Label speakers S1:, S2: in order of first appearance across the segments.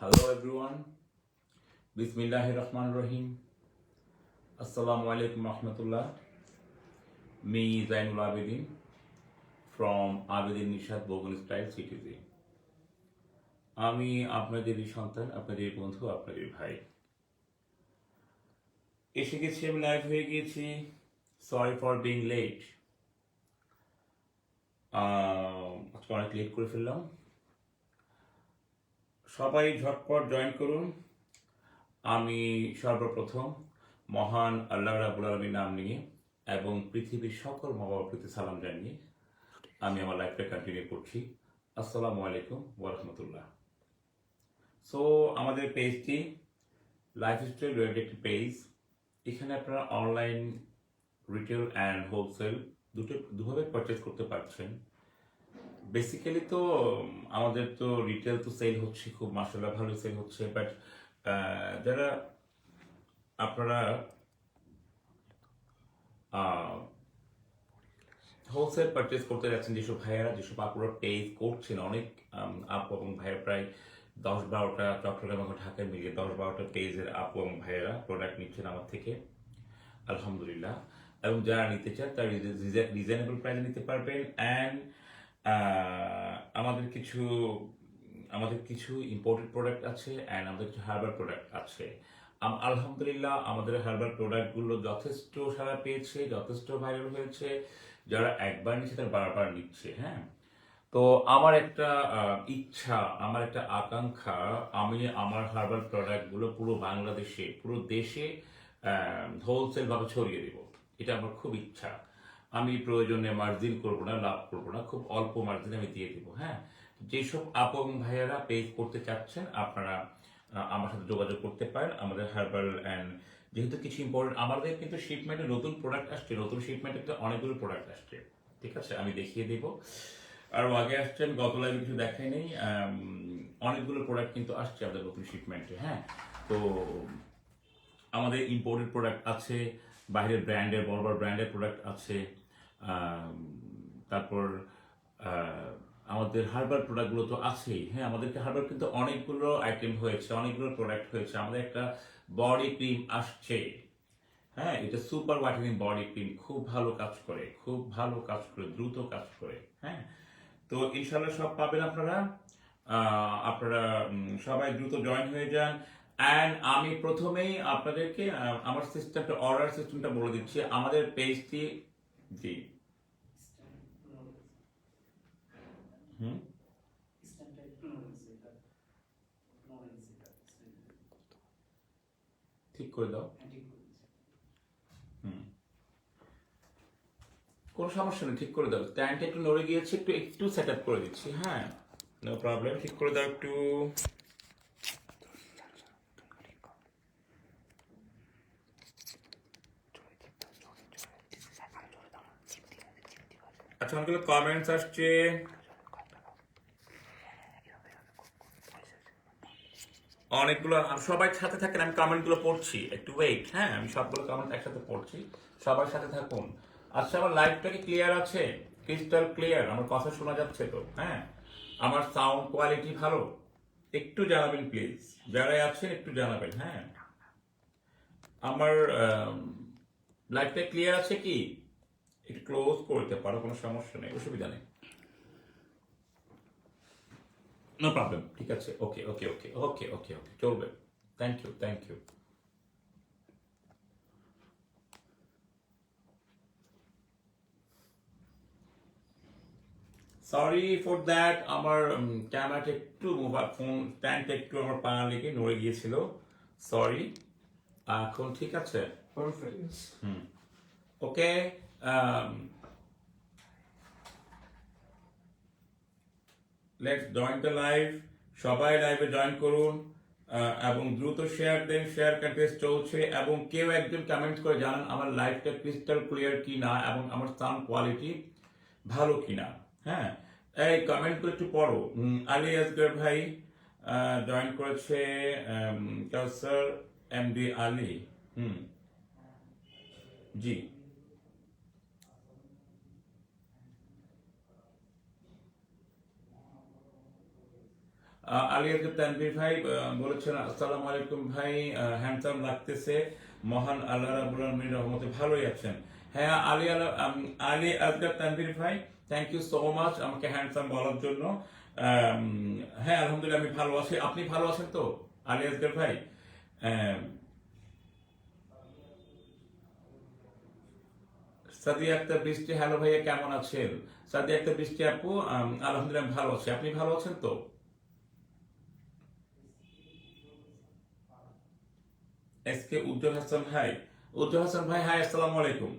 S1: Hello everyone. Bismillahirrahmanirrahim. Assalamu alaikum rahmatullah. Me Zainul Abidin from Abidin Nishad Bogan Style CTZ. আমি আপনাদেরই সন্তান, আপনাদের বন্ধু, আপনাদের ভাই। এসে গেছি, আমি লাইভ হয়ে গিয়েছি। Sorry for being late. আজকে অনেক লেট করে ফেললাম। সবাই ঝটপট জয়েন করুন। আমি সর্বপ্রথম মহান আল্লাহ রাব্বুল আলামিনের নাম নিয়ে এবং পৃথিবীর সকল মা বাবার প্রতি সালাম জানিয়ে আমি আমার লাইফটা কন্টিনিউ করছি। আসসালামু আলাইকুম ওয়া রাহমাতুল্লাহ। সো আমাদের পেজটি লাইফস্টাইল রিলেটেড একটি পেজ। এখানে আপনারা অনলাইন রিটেল অ্যান্ড হোলসেল দুভাবে পারচেজ করতে পারছেন। বেসিক্যালি তো আমাদের তো রিটেল তো সেল হচ্ছে, খুব মাশাআল্লাহ ভালো সেল হচ্ছে, বাট যারা আপনারা হোলসেল পারচেজ করতে যাচ্ছেন, যেসব ভাইয়ারা, যেসব আপুরা পেজ করছেন, অনেক আপু এবং ভাইয়া প্রায় 10-12টা চট্টগ্রাম এবং ঢাকায় মিলিয়ে 10-12টা পেজের আপু এবং ভাইয়েরা প্রোডাক্ট নিচ্ছেন আমার থেকে, আলহামদুলিল্লাহ। এবং যারা নিতে চান তারা রিজনেবল প্রাইসে নিতে পারবেন। অ্যান্ড আমাদের কিছু ইম্পোর্টেড প্রোডাক্ট আছে অ্যান্ড আমাদের কিছু হার্বাল প্রোডাক্ট আছে। আলহামদুলিল্লাহ আমাদের হার্বাল প্রোডাক্টগুলো যথেষ্ট সাড়া পেয়েছে, যথেষ্ট ভাইরাল হয়েছে। যারা একবার নিচ্ছে তারা বারবার নিচ্ছে। হ্যাঁ, তো আমার একটা ইচ্ছা, আমার একটা আকাঙ্ক্ষা, আমি আমার হার্বাল প্রোডাক্টগুলো পুরো বাংলাদেশে, পুরো দেশে হোলসেল ভাবে ছড়িয়ে দেব। এটা আমার খুব ইচ্ছা। আমি প্রয়োজনে মার্জিন করবো না, লাভ করবো না, খুব অল্প মার্জিন আমি দিয়ে দিব। হ্যাঁ, যেসব আপু এবং ভাইয়ারা পেজ করতে চাচ্ছেন আপনারা আমার সাথে যোগাযোগ করতে পারেন। আমাদের হার্বাল অ্যান্ড যেহেতু কিছু ইম্পর্টেন্ট, আমাদের কিন্তু শিপমেন্টে নতুন প্রোডাক্ট আসছে, নতুন শিপমেন্টে অনেকগুলো প্রোডাক্ট আসছে। ঠিক আছে, আমি দেখিয়ে দেবো। আরও আগে আসছেন, গত লাইভে কিছু দেখাই নেই, অনেকগুলো প্রোডাক্ট কিন্তু আসছে আমাদের নতুন শিপমেন্টে। হ্যাঁ, তো আমাদের ইম্পোর্টেড প্রোডাক্ট আছে, বাইরের ব্র্যান্ডের বড় বড় ব্র্যান্ডের প্রোডাক্ট আছে। তারপর আমাদের হার্বাল প্রোডাক্টগুলো তো আছেই। হ্যাঁ, আমাদেরকে হার্বাল কিন্তু অনেকগুলো আইটেম হয়েছে, অনেকগুলো প্রোডাক্ট হয়েছে। আমাদের একটা বডি ক্রিম আসছে। হ্যাঁ, এটা সুপার হোয়াইটেনিং বডি ক্রিম, খুব ভালো কাজ করে, খুব ভালো কাজ করে, দ্রুত কাজ করে। হ্যাঁ, তো ইনশাল্লাহ সব পাবেন আপনারা। আপনারা সবাই দ্রুত জয়েন হয়ে যান। অ্যান্ড আমি প্রথমেই আপনাদেরকে আমার সিস্টেমটা, অর্ডার সিস্টেমটা বলে দিচ্ছি। আমাদের পেজটি, জি হুম ঠিক করে দাও। হুম, কোনো সমস্যা নেই, ঠিক করে দাও। স্ট্যান্ডটা একটু নড়ে গিয়েছে, একটু একটু সেট আপ করে দিচ্ছি। হ্যাঁ, নো প্রবলেম, ঠিক করে দাও একটু। আচ্ছা, অনেকগুলো কমেন্টস আসছে। অনেকগুলো, সবাই সাথে থাকেন, আমি কমেন্টগুলো পড়ছি, একটু ওয়েট। হ্যাঁ, আমি সবগুলো কমেন্ট একসাথে পড়ছি, সবার সাথে থাকুন। আচ্ছা, আমার লাইভটা কি ক্লিয়ার আছে? Crystal clear? আমার কথা শোনা যাচ্ছে তো? হ্যাঁ, আমার সাউন্ড কোয়ালিটি ভালো? একটু জানাবেন প্লিজ, যারাই আছেন একটু জানাবেন। হ্যাঁ, আমার লাইভটা ক্লিয়ার আছে কি? একটু ক্লোজ করতে পারো, কোনো সমস্যা নেই, অসুবিধা নেই। নো প্রবলেম, ঠিক আছে, ওকে okay okay okay okay okay, চলবে। Thank you, thank you. Sorry for that, আমার ক্যামেরাটা একটু, মোবাইল ফোন স্ট্যান্ডটা একটু আমার পা লেগে নড়ে গিয়েছিল। সরি। এখন ঠিক আছে?
S2: Perfect.
S1: Okay. Let's join the live. সবাই লাইভে জয়েন করুন এবং দ্রুত শেয়ার দেন। শেয়ার কন্টেস্ট চলছে এবং কেউ একজন কমেন্ট করে জানান আমার লাইভটা ক্রিস্টাল ক্লিয়ার কি না এবং আমার সাউন্ড কোয়ালিটি ভালো কিনা। হ্যাঁ, এই কমেন্টগুলো একটু পড়ো। আলী আসগর ভাই জয়েন করেছে, কাউসার এমডি আলী। জি, আলিয়াজ তানভীর ভাই বলেছেন আসসালামু আলাইকুম ভাই, হ্যান্ডসাম লাগতেছে, মহান আল্লাহ রাব্বুল আলামিনের রহমতে ভালোই আছেন। হ্যাঁ আলী আসগার তানভীর ভাই, থ্যাংক ইউ সো মাচ আমাকে হ্যান্ডসাম বলার জন্য। হ্যাঁ আলহামদুলিল্লাহ আমি ভালো আছি, আপনি ভালো আছেন তো আলী আসগার ভাই? আম, সাদিয়া আক্তার বৃষ্টি, হ্যালো ভাইয়া কেমন আছেন? সাদিয়া আক্তার বৃষ্টি আপু, আলহামদুলিল্লাহ আমি ভালো আছি, আপনি ভালো আছেন তো? এস কে উজ্জ্বল হাসান ভাই, উজ্জ্বল হাসান ভাই হাই, আসসালামু আলাইকুম।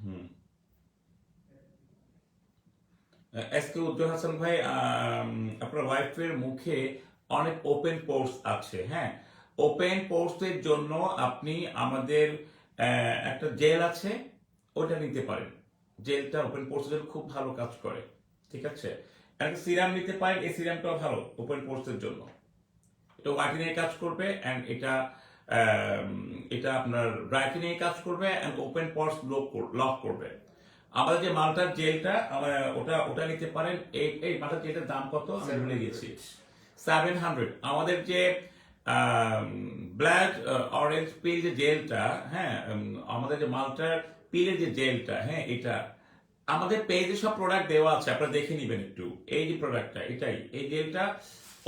S1: হুম, এস কে উজ্জ্বল হাসান ভাই, আপনার ওয়াইফের মুখে অনেক ওপেন পোর্স আছে, হ্যাঁ। ওপেন পোর্সের জন্য আপনি আমাদের একটা জেল আছে, ওটা নিতে পারেন। জেলটা ওপেন পোর্সের জন্য খুব ভালো কাজ করে, ঠিক আছে। একটা সিরাম নিতে পারেন, এই সিরামটাও ভালো ওপেন পোর্সের জন্য। এটা হোয়াইটেনিং কাজ করবে এন্ড এটা আম, এটা আপনার ব্রাইটেনিং কাজ করবে এন্ড ওপেন পরস লক করবে। আমাদের যে মাল্টার জেলটা ওটা ওটা নিতে পারেন। এই মাল্টার জেলটার দাম কত আমি ভুলে গেছি। 700। আমাদের যে ব্ল্যাক অরেঞ্জ পিল যে জেলটা, হ্যাঁ, আমাদের যে মাল্টার পিলের যে জেলটা, হ্যাঁ, এটা আমাদের পেজে সব প্রোডাক্ট দেওয়া আছে, আপনারা দেখে নিবেন একটু। এই যে প্রোডাক্টটা, এটাই এই জেলটা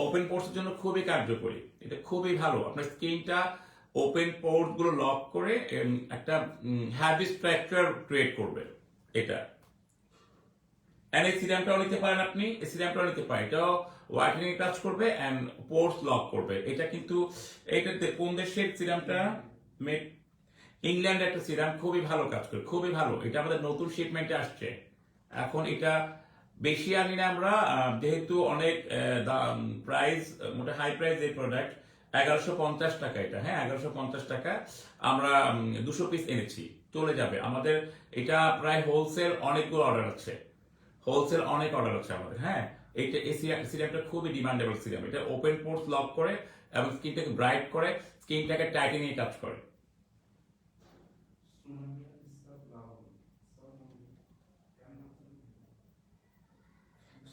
S1: ওপেন পোর্সের জন্য খুবই কার্যকরী, এটা খুবই ভালো। আপনার স্কিনটা ওপেন পোর্স গুলো লক করে একটা হ্যাভি স্ট্রাকচার ক্রিয়েট করবে এটা। এন্ড এই সিরামটাও নিতে পারেন আপনি, এই সিরামটাও নিতে পারেন, এটাও হোয়াইটেনিং কাজ করবে এন্ড পোর্স লক করবে। এটা কিন্তু এটা কোন দেশের সিরামটা? মেড ইংল্যান্ডের একটা সিরাম, খুবই ভালো কাজ করে, খুবই ভালো। এটা আমাদের নতুন শিপমেন্টে আসছে। এখন এটা বেশি আনি না আমরা, যেহেতু অনেক প্রাইস, মোটা হাই প্রাইস এই প্রোডাক্ট। 1150 টাকা এটা, হ্যাঁ 1150 টাকা। আমরা 200 পিস এনেছি, চলে যাবে আমাদের। এটা প্রায় হোলসেল অনেকগুলো অর্ডার আছে, হোলসেল অনেক অর্ডার আছে আমাদের, হ্যাঁ। এইটা এই সিরামটা খুবই ডিমান্ডেবল সিরাম, এটা ওপেন পোর্স লক করে এবং স্কিনটাকে ব্রাইট করে, স্কিনটাকে টাইটেনিং কাজ করে।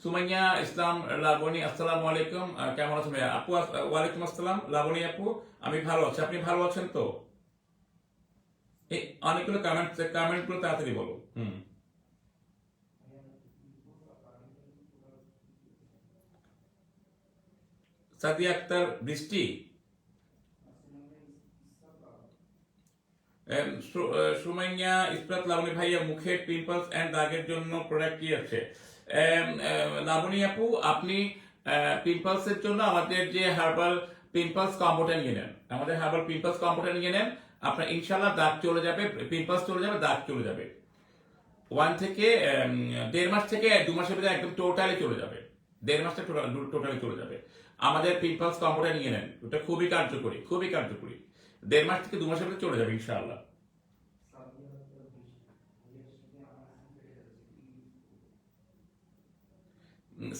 S1: সুমাইয়া ইসলাম লাবণী, আসসালামু আলাইকুম, কেমন আছেন ভাইয়া? আপু ওয়ালাইকুম আসসালাম লাবণী আপু, আমি ভালো আছি, আপনি ভালো আছেন তো? এই অনেকগুলো কমেন্ট গুলো তাড়াতাড়ি বলো। হুম। সাদিয়া আক্তার বৃষ্টি, সুমাইয়া ইসরাত লাবণী ভাইয়া, মুখের পিম্পলস এন্ড দাগের জন্য প্রোডাক্ট কি আছে? লাবণী আপু, আপনি পিম্পলস এর জন্য আমাদের যে হার্বাল পিম্পলস কম্বোটা নিয়ে নেন, আমাদের হার্বাল পিম্পলস কম্বোটা নিয়ে নেন, আপনার ইনশাল্লাহ দাগ চলে যাবে, পিম্পলস চলে যাবে, দাগ চলে যাবে। 1 থেকে 1.5 মাস থেকে 2 মাসের ভিতরে একদম টোটালি চলে যাবে। 1.5 মাস থেকে টোটালি চলে যাবে। আমাদের পিম্পলস কম্বোটা নিয়ে নেন, ওটা খুবই কার্যকরী, খুবই কার্যকরী। 1.5 মাস থেকে 2 মাসের ভিতরে চলে যাবে ইনশাআল্লাহ।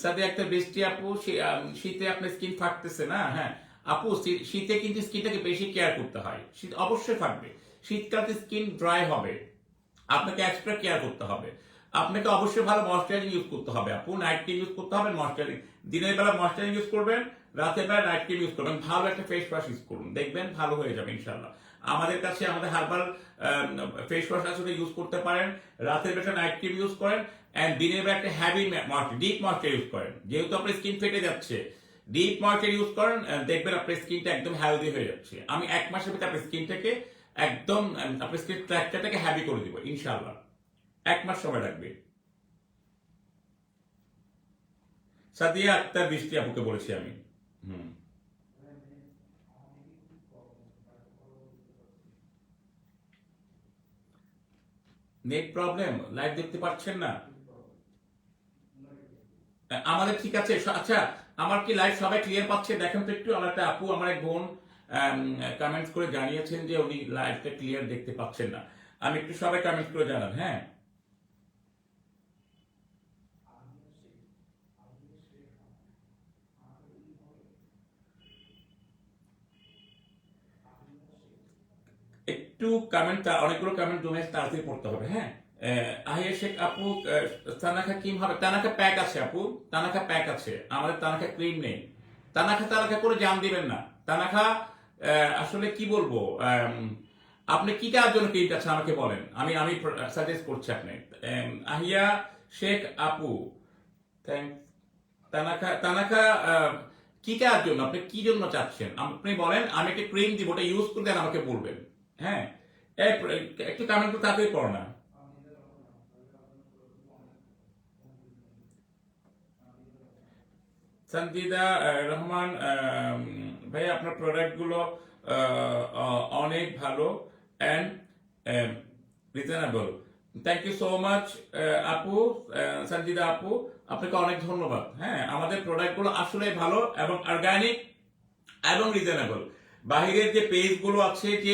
S1: সাথে একটা বৃষ্টি আপু, শীতে আপনার স্কিন ফাটতেছে না? হ্যাঁ আপু, শীতে কিন্তু স্কিনটাকে বেশি কেয়ার করতে হয়, শীত অবশ্যই ফাটবে। শীতকালে স্কিন ড্রাই হবে, আপনাকে এক্সট্রা কেয়ার করতে হবে। আপনাকে অবশ্যই ভালো ময়শ্চারাইজিং ইউজ করতে হবে আপু, নাইট ক্রিম ইউজ করতে হবে, ময়শ্চারাইজিং দিনের বেলা ময়শ্চারাইজিং ইউজ করবেন, রাতের বেলা নাইট ক্রিম ইউজ করবেন, ভালো একটা ফেস ওয়াশ ইউজ করুন, দেখবেন ভালো হয়ে যাবে ইনশাল্লাহ। আমাদের কাছে আমাদের হার্বাল ফেস ওয়াশ আছে, ওটা ইউজ করতে পারেন। রাতের বেলা নাইট ক্রিম ইউজ করেন এন্ড দিনের বেলা একটা হ্যাভি ডিপ ময়শ্চার ইউজ করেন, যেহেতু আপনার স্কিন ফেটে যাচ্ছে। ডিপ ময়শ্চার ইউজ করেন, দেখবেন আপনার স্কিনটা একদম হেলদি হয়ে যাচ্ছে। আমি 1 মাসের ভিতরে আপনার স্কিনটাকে একদম, আপনার স্কিন স্ট্রাকচারটাকে হ্যাভি করে দিব ইনশাআল্লাহ। 1 মাস সময় লাগবে। সাদিয়া আক্তার বৃষ্টি আপুকে বলেছি আমি। হুম। নেট প্রবলেম, লাইভ দেখতে পাচ্ছেন না? আমাদের ঠিক আছে, আচ্ছা। আমার কি লাইভ সবাই ক্লিয়ার পাচ্ছে দেখেন তো একটু। আমার একটা আপু, আমার এক বোন কমেন্টস করে জানিয়েছেন যে উনি লাইভটা ক্লিয়ার দেখতে পাচ্ছেন না। আমি একটু সবাই কমেন্ট করে জানান, হ্যাঁ। একটু কমেন্ট, অনেকগুলো কমেন্ট জমে আছে, তাড়াতাড়ি পড়তে হবে। হ্যাঁ, আহিয়া শেখ আপু, তানাকা কি হবে? তানাকা প্যাক আছে আপু, তানাকা প্যাক আছে, আমাদের তানাকা ক্রিম নেই। তানাকা তানাকা করে জান দিবেন না। তানাকা আসলে কি বলবো, আপনি কি কার জন্য ক্রিমটা আছে আমাকে বলেন, আমি আমি সাজেস্ট করছি আপনি। আহিয়া শেখ আপু, থ্যাংক। তানাকা তানাকা কি কার জন্য, আপনি কি জন্য চাচ্ছেন আপনি বলেন, আমি একটা ক্রিম দিব, ওটা ইউজ করে দেন আমাকে বলবেন। হ্যাঁ, একটু কমেন্ট তো তাড়াতাড়ি করো না। সঞ্জিদা রহমান, ভাই আপনার প্রোডাক্টগুলো অনেক ভালো and reasonable. Thank you so much আপু, সঞ্জিদা আপু, আপনাকে অনেক ধন্যবাদ। হ্যাঁ, আমাদের প্রোডাক্টগুলো আসলে ভালো এবং অর্গানিক এবং রিজনেবল। বাহিরের যে পেজগুলো আছে, যে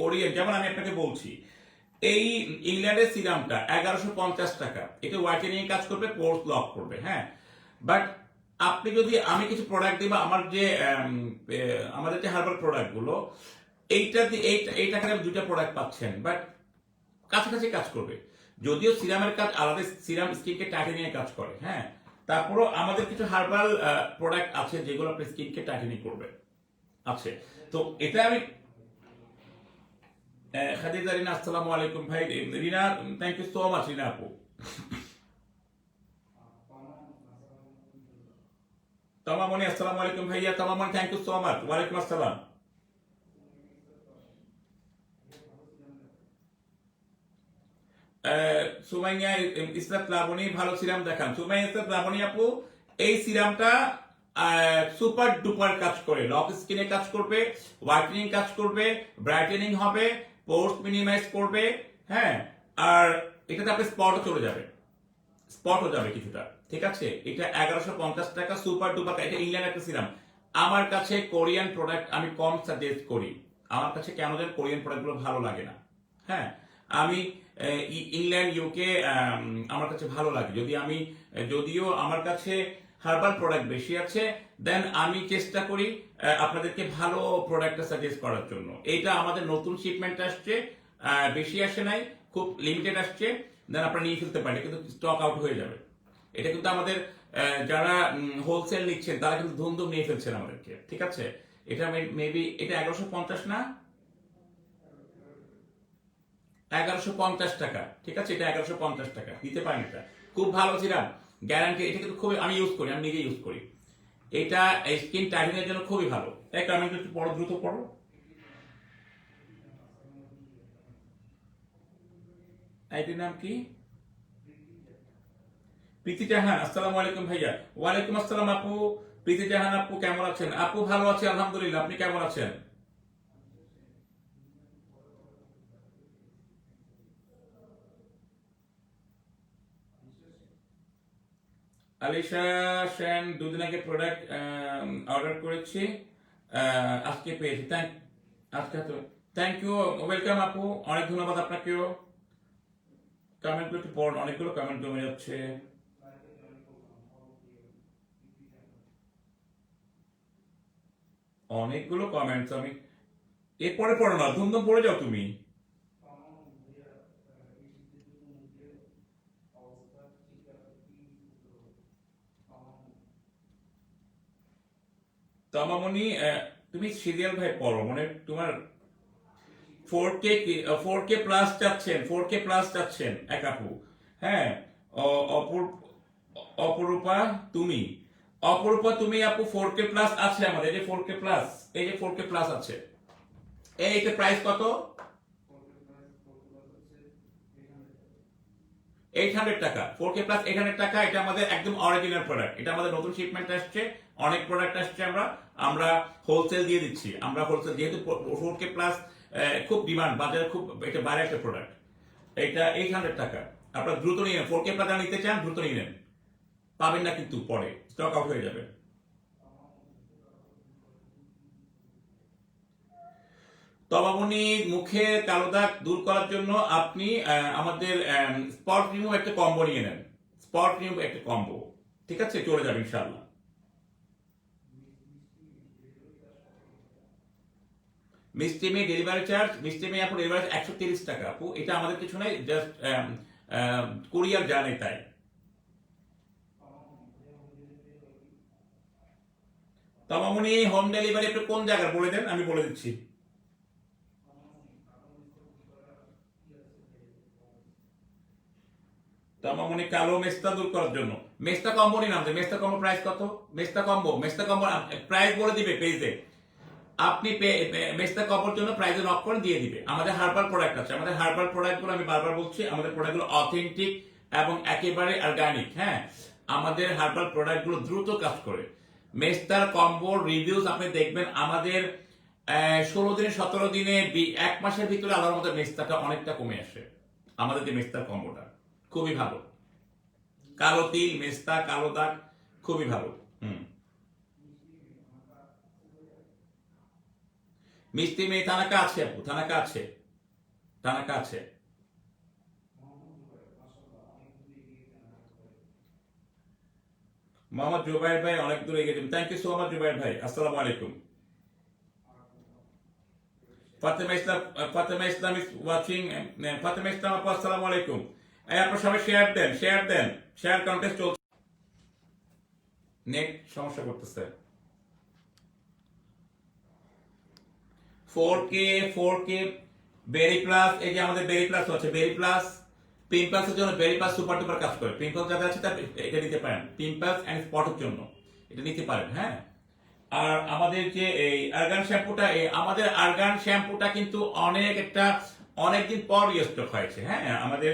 S1: কোরিয়ান যেমন আমি আপনাকে বলছি, এই ইংল্যান্ডের সিরামটা 1150 টাকা, এটা হোয়াইটেনিং কাজ করবে, পোর্স লক করবে। হ্যাঁ, বাট আপনি যদি, আমি কিছু প্রোডাক্ট দিব, আমাদের যে হার্বাল প্রোডাক্টগুলো, এইটা এই টাকায় দুইটা প্রোডাক্ট পাচ্ছেন, বাট কাছাকাছি কাজ করবে। যদিও সিরামের কাজ আলাদা, সিরাম স্কিনকে টাইটেনিং কাজ করে। হ্যাঁ, তারপরও আমাদের কিছু হার্বাল প্রোডাক্ট আছে যেগুলো আপনার স্কিনকে টাইটেনিং করবে আছে। তো এটা আমি খাদিজা রিনা, আসসালামু আলাইকুম ভাই। রিনা, থ্যাংক ইউ সো মাচ রিনা আপু। তমামনি, আসসালামু আলাইকুম ভাইয়া। তমামনি, থ্যাংক ইউ সো মাচ, ওয়ালাইকুম আসসালাম। সুমাইয়া ইসরাত লাবণী, ভালো সিরাম দেখান। সুমাইয়া ইসরাত লাবণী আপু, এই সিরামটা সুপার ডুপার কাজ করে, লক স্কিনে কাজ করবে, হোয়াইটেনিং কাজ করবে, ব্রাইটেনিং হবে, পোর্স মিনিমাইজ করবে। হ্যাঁ, আর এটাতে আপনি স্পটও চলে যাবে, স্পটও যাবে কিছুটা। ঠিক আছে, এটা 1150 টাকা, সুপার ডুপার, এটা ইংল্যান্ড একটা সিরাম। আমার কাছে কোরিয়ান প্রোডাক্ট আমি কম সাজেস্ট করি। আমার কাছে কেন যেন কোরিয়ান প্রোডাক্টগুলো ভালো লাগে না। হ্যাঁ, আমি ইংল্যান্ড, ইউকে আমার কাছে ভালো লাগে। যদিও আমার কাছে হার্বাল প্রোডাক্ট বেশি আছে, দেন আমি চেষ্টা করি আপনাদেরকে ভালো প্রোডাক্টটা সাজেস্ট করার জন্য। এটা আমাদের নতুন শিপমেন্ট আসছে, বেশি আসে নাই, খুব লিমিটেড আসছে। দেন আপনারা নিয়ে ফেলতে পারেন, কিন্তু স্টক আউট হয়ে যাবে। এটা কিন্তু আমাদের যারা হোলসেল নিচ্ছেন তারা কিন্তু ধুমধুম নিয়ে ফেলছেন আমাদেরকে। ঠিক আছে, এটা মেবি এটা 1150 না, 1150 টাকা। ঠিক আছে, এটা 1150 টাকা দিতে পারেন। এটা খুব ভালো সিরাম, গ্যারান্টি। এটা কিন্তু খুবই, আমি ইউজ করি, আমি নিজে ইউজ করি। এটা স্কিন টাইটেনিং এর জন্য খুবই ভালো। এক কমেন্ট একটু পড়ো, দ্রুত পড়ো। আইটির নাম কি? প্রীতি জাহান, আসসালামু আলাইকুম ভাইয়া। ওয়ালাইকুম আসসালাম আপু। প্রীতি জাহান আপু, কেমন আছেন? আপু ভালো আছি আলহামদুলিল্লাহ, আপনি কেমন আছেন? আলিশা সেন, দুদিন আগে প্রোডাক্ট অর্ডার করেছি, আজকে পেয়েছি। আজকে তো থ্যাংক ইউ, ওয়েলকাম আপু, অনেক ধন্যবাদ আপনাকেও। কমেন্টগুলো একটু পড়ুন, অনেকগুলো কমেন্ট জমে যাচ্ছে। অনেকগুলো কমেন্টস, আমি এরপরে পড়ো না, ধুমধাম পড়ে যাও তুমি। তমামনি, তুমি সিরিয়াল ভাই পড়ো, মানে তোমার 4K, 4K প্লাস চাচ্ছেন, 4K প্লাস চাচ্ছেন এক আপু। হ্যাঁ, অপর অপরূপা তুমি, অপরূপা তুমি আপু, 4K প্লাস আছে আমাদের, এই যে 4K প্লাস, এই যে 4K প্লাস আছে। এইটা প্রাইস কত? 800 টাকা। 4K প্লাস 800 টাকা। এটা আমাদের একদম অরিজিনাল প্রোডাক্ট, এটা আমাদের নতুন শিপমেন্ট আসছে, অনেক প্রোডাক্ট আসছে। আমরা আমরা হোলসেল দিয়ে দিচ্ছি, আমরা হোলসেল, যেহেতু 4K প্লাস খুব ডিমান্ড বাজারে, খুব এটা বাইরে একটা প্রোডাক্ট। এটা 800 টাকা। আপনারা দ্রুত নিয়ে নেন, 4K প্লাস নিতে চান দ্রুত নিয়ে নেন, পাবেন না কিন্তু পরে, স্টক আউট হয়ে যাবে। তবামনি, মুখে কালো দাগ দূর করার জন্য আপনি আমাদের স্পট রিমুভ একটা কম্বো নিয়ে নেন, স্পট রিমুভ একটা কম্বো। ঠিক আছে, চলে যাবে ইনশাআল্লাহ। মিষ্টি মেয়ে ডেলিভারি চার্জ, মিষ্টি মেয়ে আপু ডেলিভারি 130 টাকা আপু, এটা আমাদের কিছু নাই, জাস্ট কুরিয়ার জানে তাই। তমামনি হোম ডেলিভারি আপনি কোন জায়গার বলে দেন, আমি বলে দিচ্ছি। তমামনি কালো মেস্তা দূর করার জন্য মেস্তা কম্বো নিন আমাদের। মেস্তা কম্বো প্রাইস কত? মেস্তা কম্বো প্রাইস বলে দিবে পেজে। আপনি মেস্তা কম্বোর জন্য প্রাইজে নক করে দিয়ে দিবে। আমাদের হার্বাল প্রোডাক্ট আছে, আমাদের হার্বাল প্রোডাক্টগুলো আমি বারবার বলছি, আমাদের প্রোডাক্টগুলো অথেন্টিক এবং একেবারে অর্গানিক। হ্যাঁ, আমাদের হার্বাল প্রোডাক্টগুলো দ্রুত কাজ করে। মেস্তার কম্বোর রিভিউজ আপনি দেখবেন আমাদের 16 দিনে 17 দিনে 1 মাসের ভিতরে আল্লাহর মধ্যে মেস্তাটা অনেকটা কমে আসে। আমাদের যে মেস্তার কম্বোটা খুবই ভালো, কালো তিল মেস্তা কালো দাগ খুবই ভালো। হুম, মিষ্টি মেয়ে থানাকা আছে আপু, থানাকা আছে, থানাকা আছে। মোহাম্মদ জুবাইর ভাই অনেক দূরে এগিয়ে, thank you so much Zubair ভাই, আসসালামু আলাইকুম। ফাতেমা ইসলাম, ফাতেমা ইসলাম ইজ ওয়াচিং, ফাতেমা ইসলাম আপু আসসালামু আলাইকুম। এই আপনারা সবাই শেয়ার দেন, শেয়ার দেন, শেয়ার কন্টেস্ট চলছে। নেট সমস্যা করতেছে। 4K বেরি প্লাস, এই যে আমাদের বেরি প্লাস আছে, বেরি প্লাস পিম্পলসের জন্য বেরি প্লাস সুপার টুপার কাজ করে। পিম্পলস যাদের আছে তার এটা নিতে পারেন, পিম্পলস এন্ড স্পটের জন্য এটা নিতে পারেন। হ্যাঁ, আর আমাদের যে এই আর্গান শ্যাম্পুটা, আমাদের আর্গান শ্যাম্পুটা কিন্তু অনেক একটা অনেকদিন পর রিস্টক হয়েছে। হ্যাঁ, আমাদের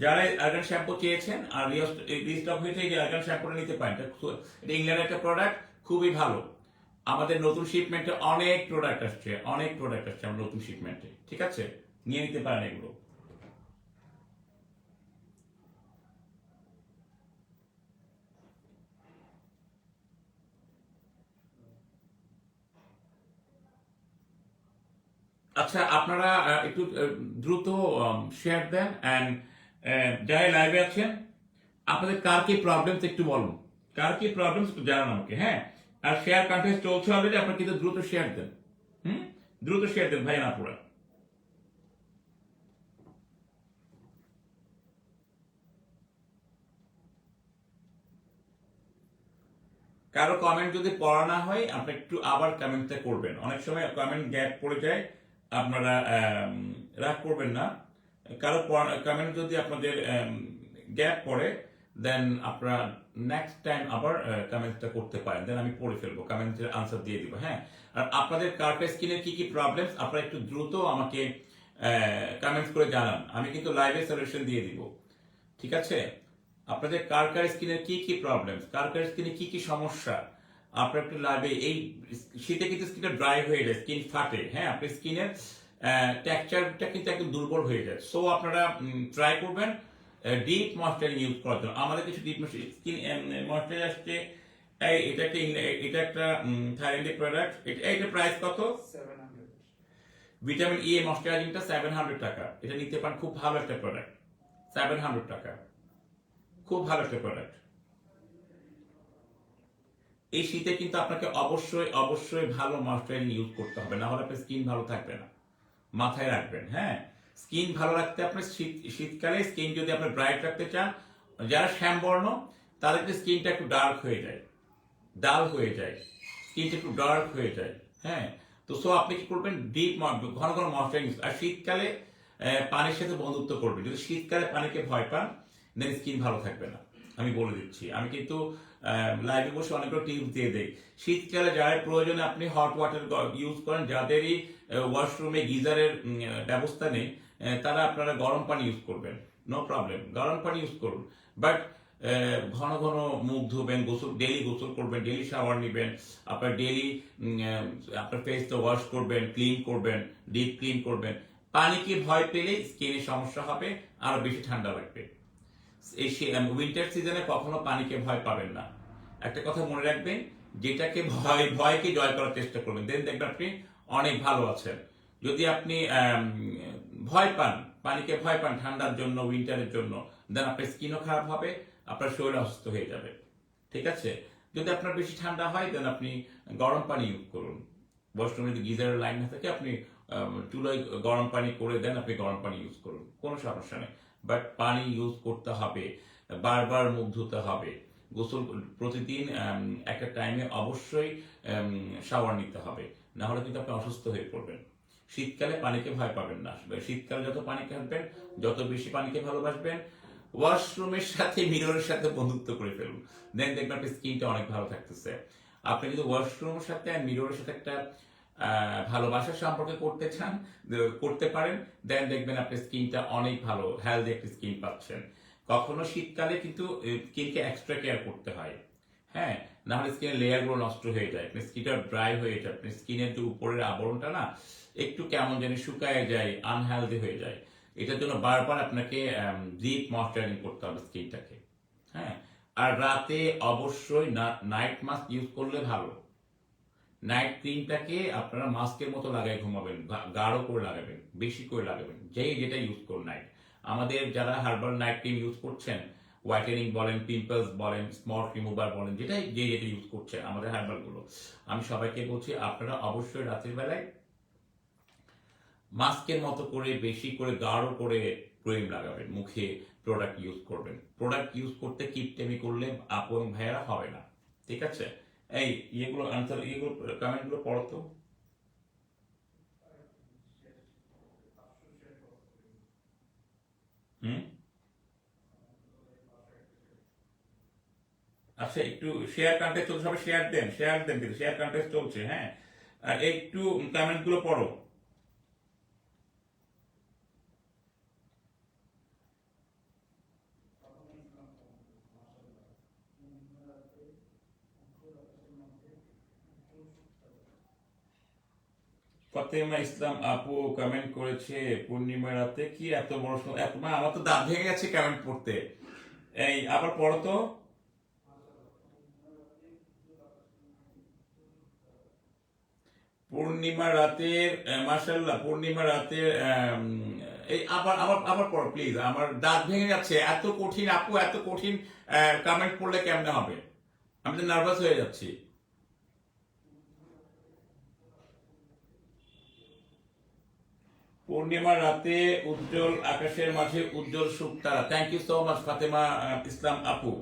S1: যারা আর্গান শ্যাম্পু চেয়েছেন আর রিস্টক হয়েছে, এই যে আর্গান শ্যাম্পুটা নিতে পারেন। এটা ইংল্যান্ডের একটা প্রোডাক্ট, খুবই ভালো। আমাদের নতুন শিপমেন্টে অনেক প্রোডাক্ট আসছে, অনেক প্রোডাক্ট আসছে আমার নতুন শিপমেন্টে। ঠিক আছে, নিয়ে নিতে পারেন এগুলো। আচ্ছা, আপনারা একটু দ্রুত শেয়ার দেন অ্যান্ড যারা লাইভে আছেন আপনাদের কার কি প্রবলেমস একটু বলুন, কার কি প্রবলেমস একটু জানান আমাকে। হ্যাঁ, আর শেয়ার কন্টেস্ট চলছে অলরেডি, আপনারা কিন্তু দ্রুত শেয়ার দেন। হুম, দ্রুত শেয়ার দেন ভাই না পুরা। কারো কমেন্ট যদি পড়া না হয় আপনি একটু আবার কমেন্টটা করবেন, অনেক সময় কমেন্ট গ্যাপ পড়ে যায়, আপনারা রাগ করবেন না। কারো কমেন্ট যদি আপনাদের গ্যাপ পড়ে, দেন আপনারা নেক্সট টাইম আবার কমেন্টটা করতে পারেন, দেন আমি পড়ে ফেলবো, কমেন্টের আনসার দিয়ে দিব। হ্যাঁ, আর আপনাদের কার্পেট স্কিনের কি কি প্রবলেমস আপনারা একটু দ্রুত আমাকে কমেন্টস করে জানান, আমি কিন্তু লাইভে সলিউশন দিয়ে দিব। ঠিক আছে, আপনাদের কার কার স্কিনের কি কি প্রবলেম, কার কার স্কিনে কি কি সমস্যা, আপনার একটু লাইভে এই শীতে কিন্তু স্কিনটা ড্রাই হয়ে যায়, স্কিন ফাটে। হ্যাঁ, আপনার স্কিনের টেক্সচারটা কিন্তু একদম দুর্বল হয়ে যায়। সো আপনারা ট্রাই করবেন ডিপ ময়শ্চারাইজিং ইউজ করার জন্য। আমাদের কিছু ডিপ স্কিন ময়শ্চারাইজার আসছে। এটা একটা থাইল্যান্ডের প্রোডাক্ট। এটা প্রাইস কত? ভিটামিন ই ময়শ্চারাইজিংটা 700 টাকা। এটা নিতে পারেন, খুব ভালো একটা প্রোডাক্ট, 700 টাকা, খুব ভালো একটা প্রোডাক্ট। এই শীতে কিন্তু আপনাকে অবশ্যই অবশ্যই ভালো ময়শ্চারাইজিং ইউজ করতে হবে, না হলে আপনার স্কিন ভালো থাকবে না, মাথায় রাখবেন। হ্যাঁ, স্কিন ভালো রাখতে আপনার শীতকালে স্কিন যদি আপনি ব্রাইট রাখতে চান, যারা শ্যামবর্ণ তাদের স্কিনটা একটু ডার্ক হয়ে যায়, ডাল হয়ে যায়, স্কিনটা একটু ডার্ক হয়ে যায়। হ্যাঁ, তো সো আপনি কি করবেন, ডিপ ঘন ঘন ময়শ্চারাইজিং। আর শীতকালে পানির সাথে বন্ধুত্ব করবেন। যদি শীতকালে পানিকে ভয় পান, দেন স্কিন ভালো থাকবে না, আমি বলে দিচ্ছি। আমি কিন্তু লাইভে বসে অনেকগুলো টিপস দিয়ে দেই। শীতকালে যারা প্রয়োজনে আপনি হট ওয়াটার ইউজ করেন, যাদেরই ওয়াশরুমে গিজারের ব্যবস্থা নেই, তারা আপনারা গরম পানি ইউজ করবেন, নো প্রবলেম, গরম পানি ইউজ করুন। বাট ঘন ঘন মুখ ধুবেন, গোসল ডেইলি গোসল করবেন, ডেইলি শাওয়ার নেবেন, আপনার ডেইলি আপনার ফেসটা ওয়াশ করবেন, ক্লিন করবেন, ডিপ ক্লিন করবেন। পানিকে ভয় পেলে স্কিনের সমস্যা হবে, আরো বেশি ঠান্ডা লাগবে। এই উইন্টার সিজনে কখনো পানিকে ভয় পাবেন না। একটা কথা মনে রাখবেন, যেটাকে ভয়কে জয় করার চেষ্টা করবেন, দেন দেখবেন আপনি অনেক ভালো আছেন। যদি আপনি ভয় পান, পানিকে ভয় পান ঠান্ডার জন্য, উইন্টারের জন্য, দেন আপনার স্কিনও খারাপ হবে, আপনার শরীর অসুস্থ হয়ে যাবে। ঠিক আছে, যদি আপনার বেশি ঠান্ডা হয়, দেন আপনি গরম পানি ইউজ করুন, ওয়াশরুমে যদি গিজারের লাইন না থাকে আপনি চুলায় গরম পানি করে দেন, আপনি গরম পানি ইউজ করুন, কোনো সমস্যা নেই। বাট পানি ইউজ করতে হবে, বারবার মুখ ধুতে হবে, গোসল প্রতিদিন একটা টাইমে অবশ্যই শাওয়ার নিতে হবে, না হলে কিন্তু আপনি অসুস্থ হয়ে পড়বেন। শীতকালে পানিকে ভয় পাবেন না, শীতকালে যত পানি খাবেন, যত বেশি পানিকে ভালোবাসবেন, ওয়াশরুমের সাথে মিররের সাথে বন্ধুত্ব করে ফেলুন, দেন দেখবেন আপনার স্কিনটা অনেক ভালো থাকতেছে। আপনি যদি ওয়াশরুমের সাথে আর মিররের সাথে একটা ভালোবাসার সম্পর্কে করতে চান, করতে পারেন, দেন দেখবেন আপনার স্কিনটা অনেক ভালো হেলদি একটা স্কিন পাচ্ছেন। কখনো শীতকালে কিন্তু স্কিনকে এক্সট্রা কেয়ার করতে হয়, হ্যাঁ, না হলে স্কিনের লেয়ারগুলো নষ্ট হয়ে যায়, আপনার স্কিনটা ড্রাই হয়ে যায়, আপনার স্কিনের যে উপরের আবরণটা না একটু কেমন জানি শুকায় যায়, আনহেলদি হয়ে যায়। এটার জন্য বারবার আপনাকে ডিপ ময়শ্চারাইজিং করতে হবে স্কিনটাকে, হ্যাঁ। আর রাতে অবশ্যই নাইট মাস্ক ইউজ করলে ভালো। নাইট ক্রিমটাকে আপনারা মাস্কের মতো লাগাই ঘুমাবেন, গাঢ় করে লাগাবেন, বেশি করে লাগাবেন, যেই যেটা ইউজ করুন নাইট। আমাদের যারা হার্বাল নাইট ক্রিম ইউজ করছেন, হোয়াইটেনিং বলেন, পিম্পলস বলেন, স্মট রিমুভার বলেন, যেটাই যে যেটা ইউজ করছেন আমাদের হার্বাল গুলো, আমি সবাইকে বলছি আপনারা অবশ্যই রাতের বেলায় মাস্কের মতো করে বেশি করে গাঢ় করে ক্রিম লাগাবেন, মুখে প্রোডাক্ট ইউজ করবেন। প্রোডাক্ট ইউজ করতে কিপটেমি করলে আপু এবং ভাইয়েরা হবে না, ঠিক আছে? এই ইয়েগুলো আনসার, ইয়েগুলো কমেন্টগুলো পড়ো তো। হুম, আচ্ছা, একটু শেয়ার কন্টেস্ট চলছে, সবাই শেয়ার দেন, শেয়ার দেন, কিন্তু শেয়ার কন্টেস্ট চলছে, হ্যাঁ। আর একটু কমেন্টগুলো পড়ো। ফাতেমা ইসলাম আপু কমেন্ট করেছে, পূর্ণিমা রাতে কি এত বড় এত, মা আমার তো দাঁত ভেঙে গেছে কমেন্ট পড়তে। এই আবার পড়ো তো। পূর্ণিমা রাতের মাশাল্লাহ, পূর্ণিমা রাতের এই আবার আবার আবার পড়ো প্লিজ, আমার দাঁত ভেঙে যাচ্ছে, এত কঠিন আপু, এত কঠিন কমেন্ট পড়লে কেমনে হবে, আমি তো নার্ভাস হয়ে যাচ্ছি। পূর্ণিমা রাতে উজ্জ্বল আকাশের মাঝে উজ্জ্বল সুখ-তারা, thank you so much Fatema Islam আপু,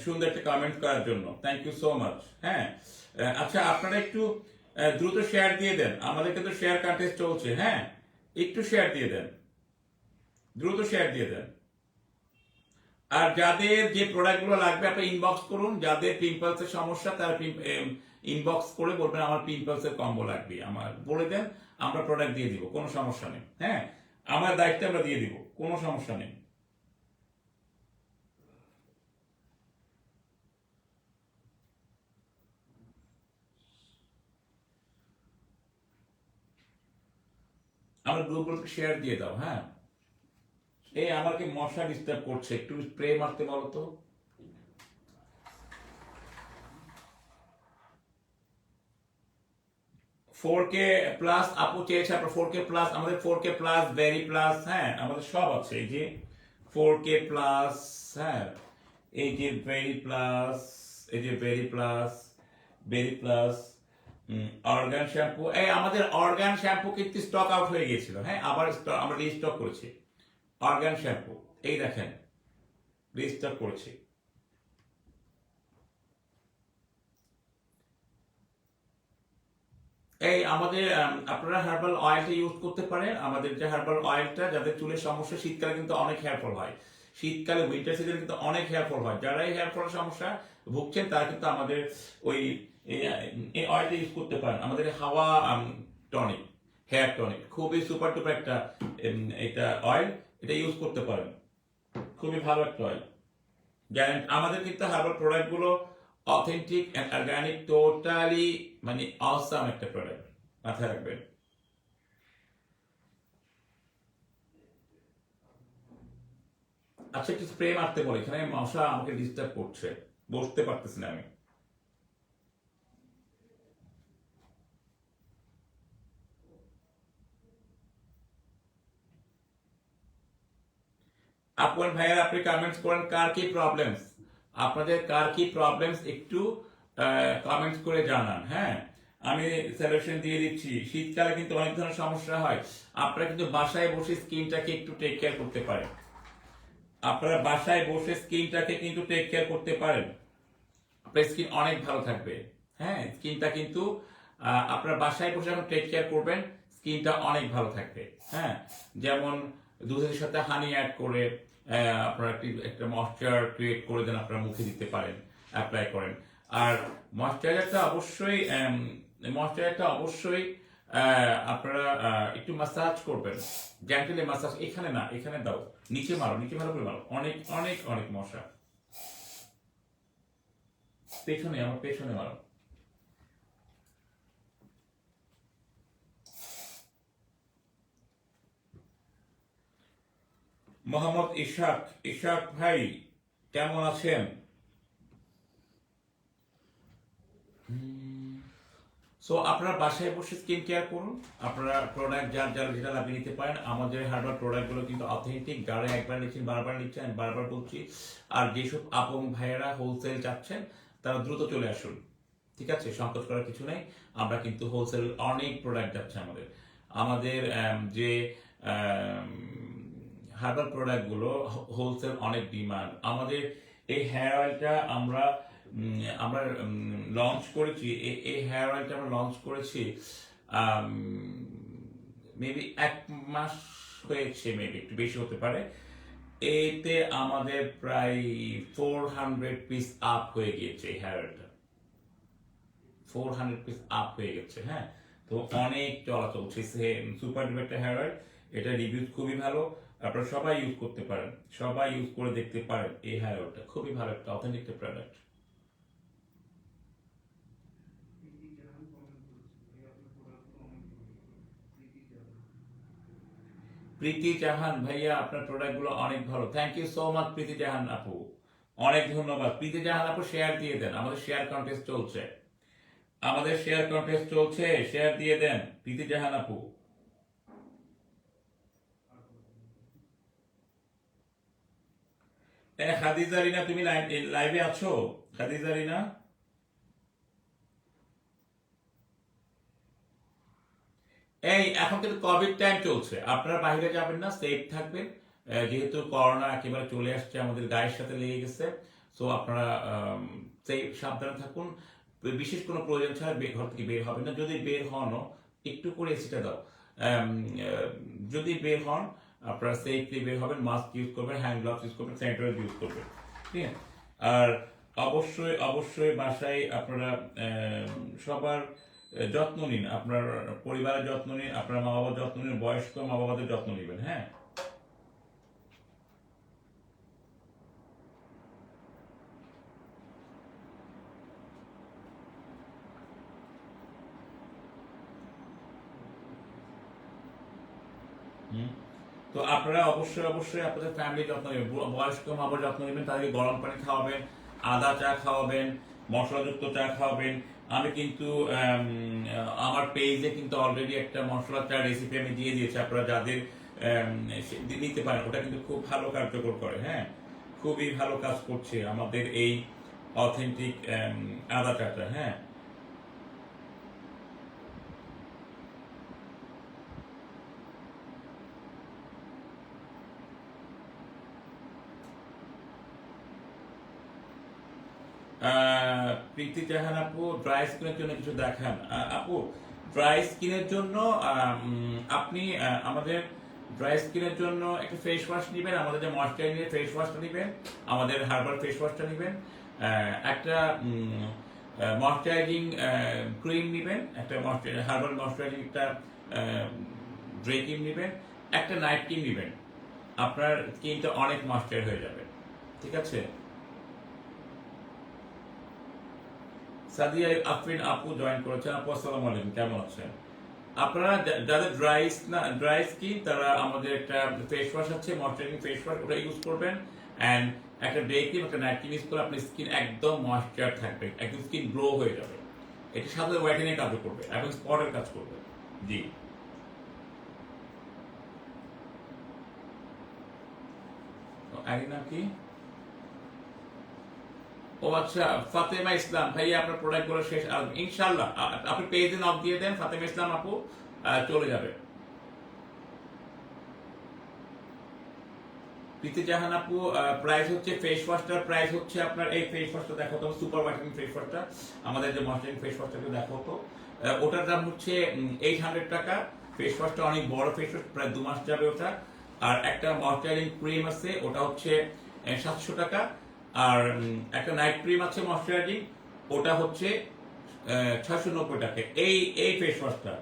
S1: সুন্দর একটা কমেন্ট করার জন্য, থ্যাংক ইউ সো মাচ। হ্যাঁ, আচ্ছা, আপনারা একটু দ্রুত শেয়ার দিয়ে দেন, আমাদের কিন্তু শেয়ার কন্টেস্ট চলছে, হ্যাঁ, একটু শেয়ার দিয়ে দেন, দ্রুত শেয়ার দিয়ে দেন। আর যাদের যে প্রোডাক্টগুলো লাগবে আপনি ইনবক্স করুন, যাদের পিম্পলসের সমস্যা তারা ইনবক্স করে বলবেন আমার পিম্পলসের কম্বো লাগবে, আমার বলে দেন, আমরা প্রোডাক্ট দিয়ে দিব, কোনো সমস্যা নেই, হ্যাঁ, আমার দায়িত্বে আমরা দিয়ে দিব, কোনো সমস্যা নেই। আমার গ্রুপগুলোকে শেয়ার দিয়ে দাও, হ্যাঁ। এই আমাকে মশা ডিস্টার্ব করছে, একটু স্প্রে মারতে বলো তো। 4K প্লাস আপু চেয়েছে, আপনার 4K প্লাস, আমাদের 4K প্লাস, ভেরি প্লাস, হ্যাঁ, আমাদের সব আছে, এই যে 4K প্লাস, হ্যাঁ, এই যে ভেরি প্লাস, এই যে very plus, very plus, organ shampoo, এই আমাদের অর্গান শ্যাম্পু কিন্তু স্টক আউট হয়ে গিয়েছিল, হ্যাঁ, আবার আমরা রিস্টক করেছি অর্গান শ্যাম্পু, এই দেখেন রিস্টক করেছি। এই আমাদের আপনারা হার্বাল অয়েলটা ইউজ করতে পারেন, আমাদের যে হার্বাল অয়েলটা, যাদের চুলের সমস্যা, শীতকালে কিন্তু অনেক হেয়ার ফল হয়, শীতকালে উইন্টার সিজনে কিন্তু অনেক হেয়ার ফল হয়, যারা এই হেয়ার ফলের সমস্যা ভুগছেন তারা কিন্তু আমাদের ওই এই অয়েলটা ইউজ করতে পারেন, আমাদের হাওয়া টনিক, হেয়ার টনিক, খুবই সুপার টুপার একটা এটা অয়েল, এটা ইউজ করতে পারেন, খুবই ভালো একটা অয়েল, গ্যারান্টি। আমাদের কিন্তু হার্বাল প্রোডাক্ট গুলো অথেন্টিক এন্ড অর্গানিক, টোটালি মানে অসাম একটা প্রোডাক্ট, মাথায় রাখবেন। আচ্ছা, একটু স্প্রে মারতে বলে, এখানে মশা আমাকে ডিস্টার্ব করছে, বসতে পারতেছি না আমি। আপনার ভাইয়ের আপনি কমেন্টস করেন কার কি প্রবলেমস, আপনাদের কার কি প্রবলেমস একটু কমেন্টস করে জানান, হ্যাঁ। আমি সলিউশন দিয়ে দিচ্ছি। শীতকালে কিন্তু অনেক ধরনের সমস্যা হয়, আপনারা কিন্তু বাসায় বসে স্কিনটাকে একটু টেক কেয়ার করতে পারেন। আপনারা বাসায় বসে স্কিনটাকে কিন্তু টেক কেয়ার করতে পারেন, আপনার স্কিন অনেক ভালো থাকবে। হ্যাঁ, স্কিনটা কিন্তু আপনার বাসায় বসে যখন টেক কেয়ার করবেন স্কিনটা অনেক ভালো থাকবে। হ্যাঁ, যেমন দুধের সাথে হানি অ্যাড করে আপনারা একটা ময়েশ্চার ক্রিয়েট করে দেন, আপনারা মুখে দিতে পারেন, অ্যাপ্লাই করেন। আর ময়েশ্চারাইজারটা অবশ্যই আপনারা একটু মাসাজ করবেন, জেন্টলি মাসাজ। এখানে না, এখানে দাও, নিচে মারো, নিচে ভালো করে মারো, অনেক অনেক অনেক মশা। পেছনে, আমার পেছনে মারো। মোহাম্মদ ইশাক, ইশাক ভাই কেমন আছেন? সো আপনারা বাসায় বসে স্কিন কেয়ার করুন, আপনারা প্রোডাক্ট যার যার যেটা লাগিয়ে নিতে পারেন। আমাদের হার্বাল প্রোডাক্টগুলো কিন্তু অথেন্টিক, গাড়ে একবার নিচ্ছেন বারবার নিচ্ছেন, আমি বারবার বলছি। আর যেসব আপন ভাইয়েরা হোলসেল চাচ্ছেন তারা দ্রুত চলে আসুন, ঠিক আছে? সংকোচ করার কিছু নেই, আমরা কিন্তু হোলসেল অনেক প্রোডাক্ট যাচ্ছে আমাদের। আমাদের যে হার্বাল প্রোডাক্টগুলো হোলসেল অনেক ডিমান্ড। আমাদের এই হেয়ার অয়েলটা আমরা লঞ্চ করেছি, এই হেয়ার অয়েলটা আমরা লঞ্চ করেছি মেবি 1 মাস হয়েছে, মেবি একটু বেশি হতে পারে। এতে আমাদের প্রায় 400 পিস আপ হয়ে গিয়েছে এই হেয়ার অয়েলটা, 400 পিস আপ হয়ে গেছে। হ্যাঁ, তো অনেক চলাচল চলছে। সুপার ডিবেক্টর হেয়ার অয়েল, এটা রিভিউ খুবই ভালো, আপনারা সবাই ইউজ করতে পারেন, সবাই ইউজ করে দেখতে পারেন। এই হেয়ার অয়েলটা খুবই ভালো একটা অথেন্টিক প্রোডাক্ট। প্রীতি জাহান ভাইয়া, আপনার প্রোডাক্টগুলো অনেক ভালো, থ্যাংক ইউ সো মাচ প্রীতি জাহান আপু, অনেক ধন্যবাদ। প্রীতি জাহান আপু শেয়ার দিয়ে দেন, আমাদের শেয়ার কন্টেস্ট চলছে, আমাদের শেয়ার কন্টেস্ট চলছে, শেয়ার দিয়ে দেন প্রীতি জাহান আপু। খাদিজা রিনা, তুমি লাইভে আছো? খাদিজা রিনা, এই এখন কিন্তু কোভিড টাইম চলছে, আপনারা বাইরে যাবেন না, সেফ থাকবেন। যেহেতু করোনা একেবারে চলে আসছে, আমাদের গায়ের সাথে লেগে গেছে। সো আপনারা সেফ, সাবধানে থাকুন। বিশেষ কোনো প্রয়োজন ছাড়া ঘর থেকে বের হবেন না। যদি বের হনও, একটু করে এসিটা দাও। আম, আহ, যদি বের হন আপনারা সেফলি বের হবেন, মাস্ক ইউজ করবেন, হ্যান্ড গ্লাভস ইউজ করবেন, স্যানিটাইজার ইউজ করবেন, ঠিক আছে? আর অবশ্যই অবশ্যই বাসায় আপনারা সবার যত্ন নিন, আপনার পরিবারের যত্ন নিন, আপনার মা বাবার যত্ন নিন, বয়স্ক মা বাবাদের যত্ন নেবেন। হ্যাঁ, হুম। তো আপনারা অবশ্যই অবশ্যই আপনাদের ফ্যামিলির যত্ন নেবেন, বয়স্ক মা বাবার যত্ন নেবেন, তাদেরকে গরম পানি খাওয়াবেন, আদা চা খাওয়াবেন, মশলাযুক্ত চা খাওয়াবেন। আমি কিন্তু আমার পেজে কিন্তু অলরেডি একটা মশলা চা রেসিপি আমি দিয়ে দিয়েছি, আপনারা যাদের নিতে পারেন, ওটা কিন্তু খুব ভালো কার্যকর করে। হ্যাঁ, খুবই ভালো কাজ করছে আমাদের এই অথেন্টিক আদা চাটা। হ্যাঁ, প্রীতি জাহান আপু, ড্রাই স্কিনের জন্য কিছু দেখান। আপু, ড্রাই স্কিনের জন্য আপনি আমাদের ড্রাই স্কিনের জন্য একটা ফেস ওয়াশ নেবেন, আমাদের যে ময়শ্চারাইজিং ফেস ওয়াশটা নেবেন, আমাদের হার্বাল ফেস ওয়াশটা নেবেন, একটা ময়শ্চারাইজিং ক্রিম নেবেন, একটা হার্বাল ময়শ্চারাইজিং একটা ড্রে ক্রিম নেবেন, একটা নাইট ক্রিম নেবেন, আপনার স্কিনটা অনেক ময়শ্চার হয়ে যাবে, ঠিক আছে? সাদিয়া আফরিন আপু জয়েন করেছেন। আপু আসসালামু আলাইকুম, কেমন আছেন? আপনারা যাদের ড্রাই স্কিন, তারা আমাদের একটা ফেস ওয়াশ আছে, ময়শ্চারাইজিং ফেস ওয়াশ, ওটা ইউজ করবেন। অ্যান্ড একটা ডে ক্রিম, একটা নাইট ক্রিম ইউজ করলে আপনার স্কিন একদম ময়শ্চার থাকবে, একদম স্কিন গ্লো হয়ে যাবে। এটির সাথে হোয়াইটেনিং কাজও করবে এবং স্পটের কাজ করবে। জি, আগে নাম কি? ও আচ্ছা, ফাতেমা ইসলাম ভাইয়া আপনার প্রোডাক্টগুলো শেষ ইনশাআল্লাহ আপনি পেজে নক দিয়ে দেন, ফাতেমা ইসলাম আপু চলে যাবে। প্রীতি জাহান আপু প্রাইস হচ্ছে ফেস ওয়াশটার প্রাইস হচ্ছে আপনার, এই ফেস ওয়াশটা দেখো তো, সুপার ভাইটামিন ফেস ওয়াশটা, আমাদের যে ময়শ্চারাইজিং ফেস ওয়াশটাকে দেখো তো, ওটার দাম হচ্ছে 800 টাকা। ফেস ওয়াশটা অনেক বড় ফেস ওয়াশ, প্রায় 2 মাস যাবে ওটা। আর একটা ময়শ্চারাইজিং ক্রিম আছে, ওটা হচ্ছে 700 টাকা। আর একটা নাইট ক্রিম আছে ময়শ্চারাইজিং, ওটা হচ্ছে 690 টাকা। এই ফেস ওয়াশটা,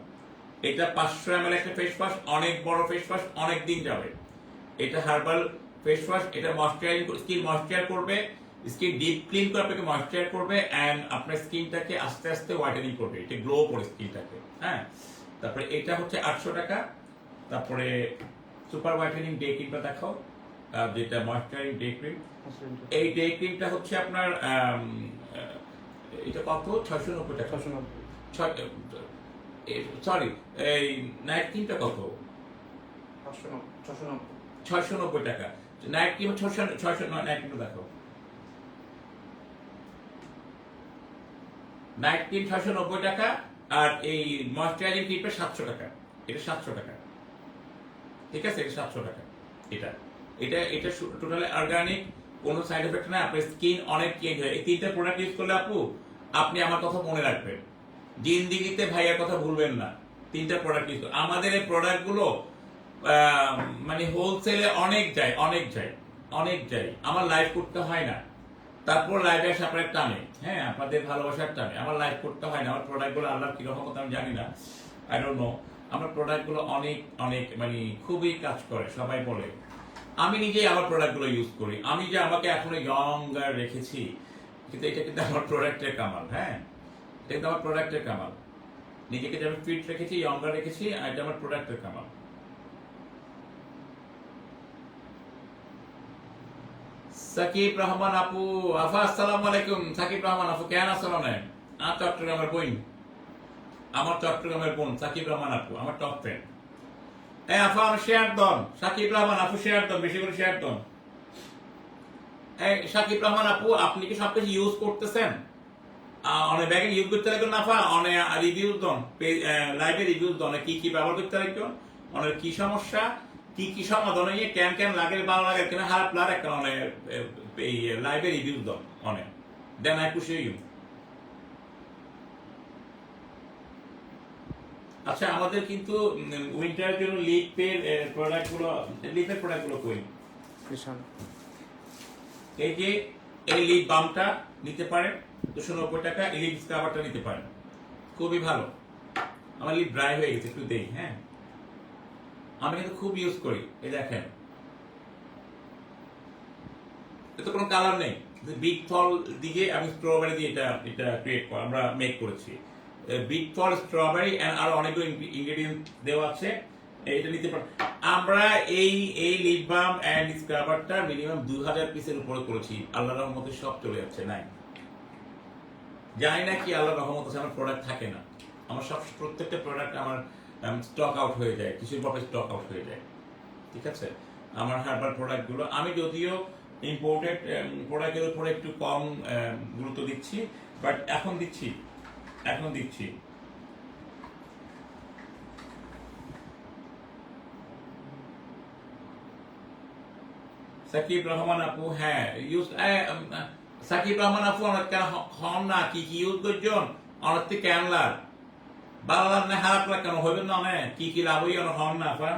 S1: এটা 500 ml একটা ফেস ওয়াশ, অনেক বড় ফেস ওয়াশ, অনেক দিন যাবে। এটা হার্বাল ফেস ওয়াশ, এটা ময়শ্চারাইজিং স্কিন ময়শ্চার করবে, স্কিন ডিপ ক্লিন করে আপনাকে ময়শ্চার করবে, এন্ড আপনার স্কিনটাকে আস্তে আস্তে হোয়াইটেনিং করবে, এটা গ্লো করে স্কিনটাকে। হ্যাঁ, তারপরে এটা হচ্ছে 800 টাকা। তারপরে সুপার হোয়াইটেনিং ডে ক্রিমটা দেখাও, যেটা ময়শ্চারাইজিং ডে ক্রিম। এই ডে ক্রিমটা হচ্ছে আপনার এটা কত? 690 টাকা। সরি, এই নাইট ক্রিমটা কত? 690 টাকা। নাইট ক্রিম 600, নাইট ক্রিম দেখো, নাইট ক্রিম 690 টাকা। আর এই ময়শ্চারাইজিং ক্রিমটা 700 টাকা। এটা 700 টাকা, ঠিক আছে, এটা 700 টাকা। এটা এটা এটা টোটালি অর্গানিক, কোনো সাইড এফেক্ট না, আপনার স্কিন অনেক চেঞ্জ হয়। এই 3টা প্রোডাক্ট ইউজ করলে আপু আপনি আমার কথা মনে রাখবেন, জিন্দিগিতে ভাইয়ের কথা ভুলবেন না। 3টা প্রোডাক্ট ইউজ আমাদের এই প্রোডাক্টগুলো মানে হোলসেলে অনেক যায়, অনেক যায়, অনেক যায়। আমার লাইভ করতে হয় না, তারপর লাইভে আসে আপনার টানে, হ্যাঁ, আপনাদের ভালোবাসার টানে আমার লাইভ করতে হয় না। আমার প্রোডাক্টগুলো আল্লাহর কিরকম কথা আমি জানি না, আই ডোন্ট নো। আমার প্রোডাক্টগুলো অনেক অনেক মানে খুবই কাজ করে, সবাই বলে। আমি নিজেই আমার প্রোডাক্টগুলো ইউজ করি। আমি যে আমাকে এখনো ইয়ঙ্গার রেখেছি, কিন্তু এটা কিন্তু আমার প্রোডাক্টের কামাল। হ্যাঁ, এটা কিন্তু আমার প্রোডাক্টের কামাল। নিজেকে যে আমি ফিট রেখেছি, ইয়ঙ্গার রেখেছি, এটা আমার প্রোডাক্টের কামাল। সাকিব রহমান আপু, আফা আসসালামু আলাইকুম। সাকিব রহমান আপু কেন আসসালাম নাই? চট্টগ্রামের বোন, আমার চট্টগ্রামের বোন সাকিব রহমান আপু, আমার টপ ফ্রেন্ড। আফা আমার শেয়ার দন, সাকিব রহমান আপু শেয়ার দন, বেশি করে শেয়ার দন। সাকিব রহমান আপু, আপনি কি সবকিছু ইউজ করতেছেন? অনেক ব্যাগে ইউজ করতে লাগবেন না, অনেক রিভিউজ দন, লাইভে রিভিউজ দন, কি কি ব্যবহার করতে লাগবেন, অনেক কি সমস্যা, কি কি সমাধান হয়ে কেন কেন লাগে, ভালো লাগে কেন খারাপ লাগে, একটা অনেক এই লাইভে রিভিউজ দন অনেক দেন, আই খুশি ইউ। আচ্ছা, আমাদের কিন্তু উইন্টারের জন্য লিপের প্রোডাক্টগুলো কই? এই যে এই লিপ বামটা নিতে পারেন 290 টাকা, এই লিপ স্ক্রাবারটা নিতে পারেন, খুবই ভালো। আমার লিপ ড্রাই হয়ে গেছে, একটু দেই। হ্যাঁ, আমি কিন্তু খুব ইউজ করি। এই দেখেন, এতে কোনো কালার নেই, বিগ ফল দিয়ে আমি স্ট্রবেরি দিয়ে এটা ক্রিয়েট করা, আমরা মেক করেছি। বিগ ফল, স্ট্রবেরি এন্ড আরো অনেকগুলো ইনগ্রেডিয়েন্ট দেওয়া আছে, এটা নিতে পারেন। আমরা এই লিপ বাম এন্ড স্ক্রাবারটা মিনিমাম 2000 পিসের উপরে করেছি, আল্লাহর রহমতে সব চলে যাচ্ছে। নাই জানি না কি আল্লাহর রহমত আছে, আমার প্রোডাক্ট থাকে না, আমার সব প্রত্যেকটা প্রোডাক্ট আমার স্টক আউট হয়ে যায়, কিছুর পরে স্টক আউট হয়ে যায়। ঠিক আছে, আমার হার্বাল প্রোডাক্টগুলো আমি যদিও ইম্পোর্টেড প্রোডাক্টের উপরে একটু কম গুরুত্ব দিচ্ছি, বাট এখন দিচ্ছি। সাকিব রহমান আপু, হ্যাঁ ইউজ, সাকিব রহমান আপু অনেক কেন হন না, কি কি ইউজ করছেন অনেক থেকে কেন লাভ, ভালো লাভ না খারাপ লাগ কেন হইবেন না, অনেক কি কি লাভ হই অনেক হন না আপা।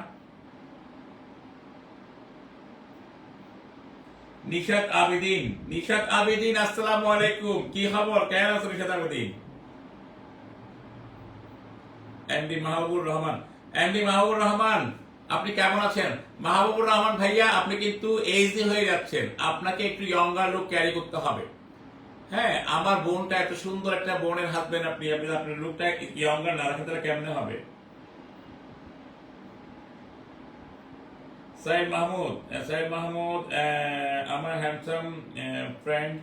S1: নিশাত আবেদিন আসসালামু আলাইকুম, কি খবর, কেমন আছো নিশাত আবেদিন? এমডি মাহবুবুর রহমান, আপনি কেমন আছেন? মাহবুবুর রহমান ভাইয়া, আপনি কিন্তু এইজি হয়ে যাচ্ছেন, আপনাকে একটু ইয়ঙ্গার লুক ক্যারি করতে হবে। হ্যাঁ, আমার বোনটা এত সুন্দর একটা বোনের হাজবেন্ড, আপনি আপনার লুকটা ইয়ঙ্গার না রাখেন তাহলে কেমনে হবে? সাইদ মাহমুদ, আমার হ্যান্ডসাম ফ্রেন্ড,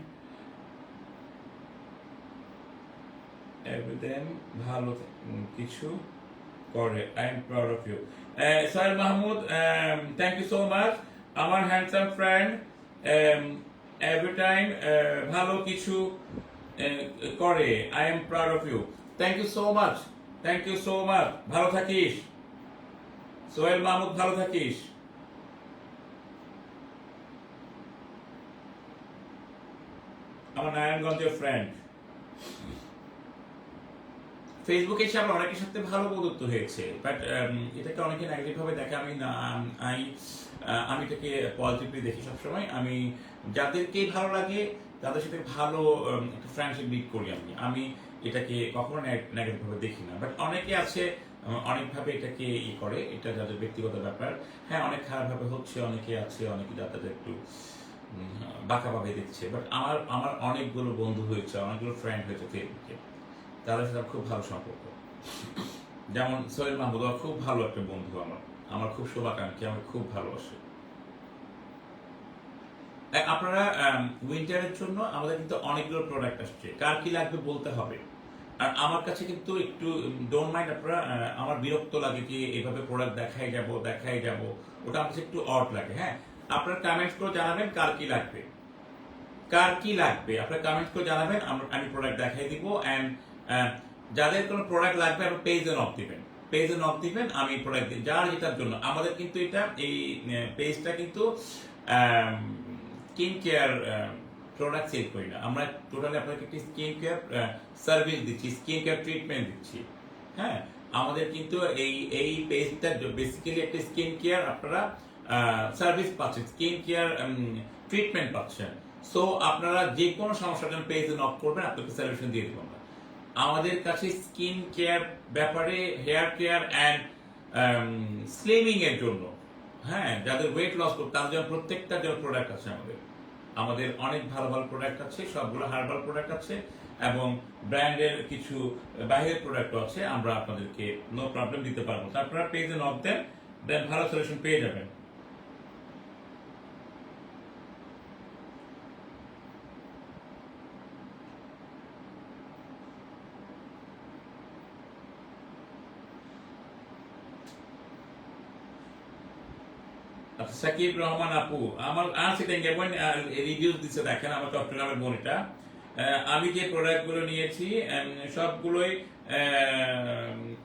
S1: এভরিদিন ভালো কিছু করে, I am proud of you. Saeed Mahmud, thank you so much. আমার হ্যান্ডসাম ফ্রেন্ড, এভরি টাইম ভালো কিছু করে। I am proud of you. Thank you so much, thank you so much. ভালো থাকিস সোহেল মাহমুদ, ভালো থাকিস। আমার নারায়ণগঞ্জের ফ্রেন্ড। ফেসবুকে এসে আমার অনেকের সাথে ভালো বন্ধুত্ব হয়েছে, বাট এটাকে অনেকে নেগেটিভ ভাবে দেখে। আমি না, আমি এটাকে পজিটিভলি দেখি সবসময়। আমি যাদেরকে ভালো লাগে তাদের সাথে ভালো একটা ফ্রেন্ডশিপ বিল্ড করি। আমি এটাকে কখনো নেগেটিভ ভাবে দেখি না। বাট অনেকে আছে অনেকভাবে এটাকে করে, এটা যাদের ব্যক্তিগত ব্যাপার। হ্যাঁ, অনেক খারাপভাবে হচ্ছে, অনেকে আছে, অনেকে যাদের একটু বাঁকাভাবে দেখছে। বাট আমার আমার অনেকগুলো বন্ধু হয়েছে, অনেকগুলো ফ্রেন্ড হয়েছে ফেসবুকে, তাদের সাথে খুব ভালো সম্পর্ক। যেমন সোহেল মাহমুদ খুব ভালো একটা বন্ধু, আমার আমার খুব শুভাকাঙ্ক্ষী, আমার খুব ভালোবাসে। আপনারা উইন্টারের জন্য আমাদের কিন্তু অনেকগুলো প্রোডাক্ট আসছে, কার কি লাগবে বলতে হবে। আর আমার কাছে কিন্তু একটু ডোন্ট মাইন্ড, আপনারা আমার বিরক্ত লাগে কি এভাবে প্রোডাক্ট দেখাই যাব, ওটা আমার কাছে একটু অড লাগে। হ্যাঁ, আপনারা কমেন্টস করে জানাবেন কার কি লাগবে, কার কি লাগবে আপনারা কমেন্ট করে জানাবেন, আমি প্রোডাক্ট দেখাই দিব। অ্যান্ড যাদের কোনো প্রোডাক্ট লাগবে আপনার পেজে নক দিবেন, পেজে নক দিবেন, আমি প্রোডাক্ট দিই যার যেটার জন্য। আমাদের কিন্তু এটা এই পেজটা কিন্তু স্কিন কেয়ার প্রোডাক্ট সেল করি না আমরা, টোটালি আপনাকে একটি স্কিন কেয়ার সার্ভিস দিচ্ছি, স্কিন কেয়ার ট্রিটমেন্ট দিচ্ছি। হ্যাঁ, আমাদের কিন্তু এই পেজটা বেসিক্যালি একটা স্কিন কেয়ার আপনারা সার্ভিস পাচ্ছেন, স্কিন কেয়ার ট্রিটমেন্ট পাচ্ছেন। সো আপনারা যে কোনো সমস্যার জন্য পেজে নক করবেন, আপনাকে সলিউশন দিয়ে দেবো আমরা। আমাদের কাছে স্কিন কেয়ার ব্যাপারে, হেয়ার কেয়ার অ্যান্ড স্লিমিং এর জন্য, হ্যাঁ, যাদের ওয়েট লস করতে তাদের জন্য প্রত্যেকটা জন্য প্রোডাক্ট আছে আমাদের। আমাদের অনেক ভালো ভালো প্রোডাক্ট আছে, সবগুলো হার্বাল প্রোডাক্ট আছে, এবং ব্র্যান্ডের কিছু বাইরের প্রোডাক্টও আছে। আমরা আপনাদেরকে নো প্রবলেম দিতে পারবো। আপনারা পেজে নক দেন ভালো সলিউশন পেয়ে যাবেন। আচ্ছা, সাকিব রহমান আপু, আমার সেটা রিভিউজ দিচ্ছে, দেখেন আমার চট্টগ্রামের বোন এটা। আমি যে প্রোডাক্টগুলো নিয়েছি সবগুলোই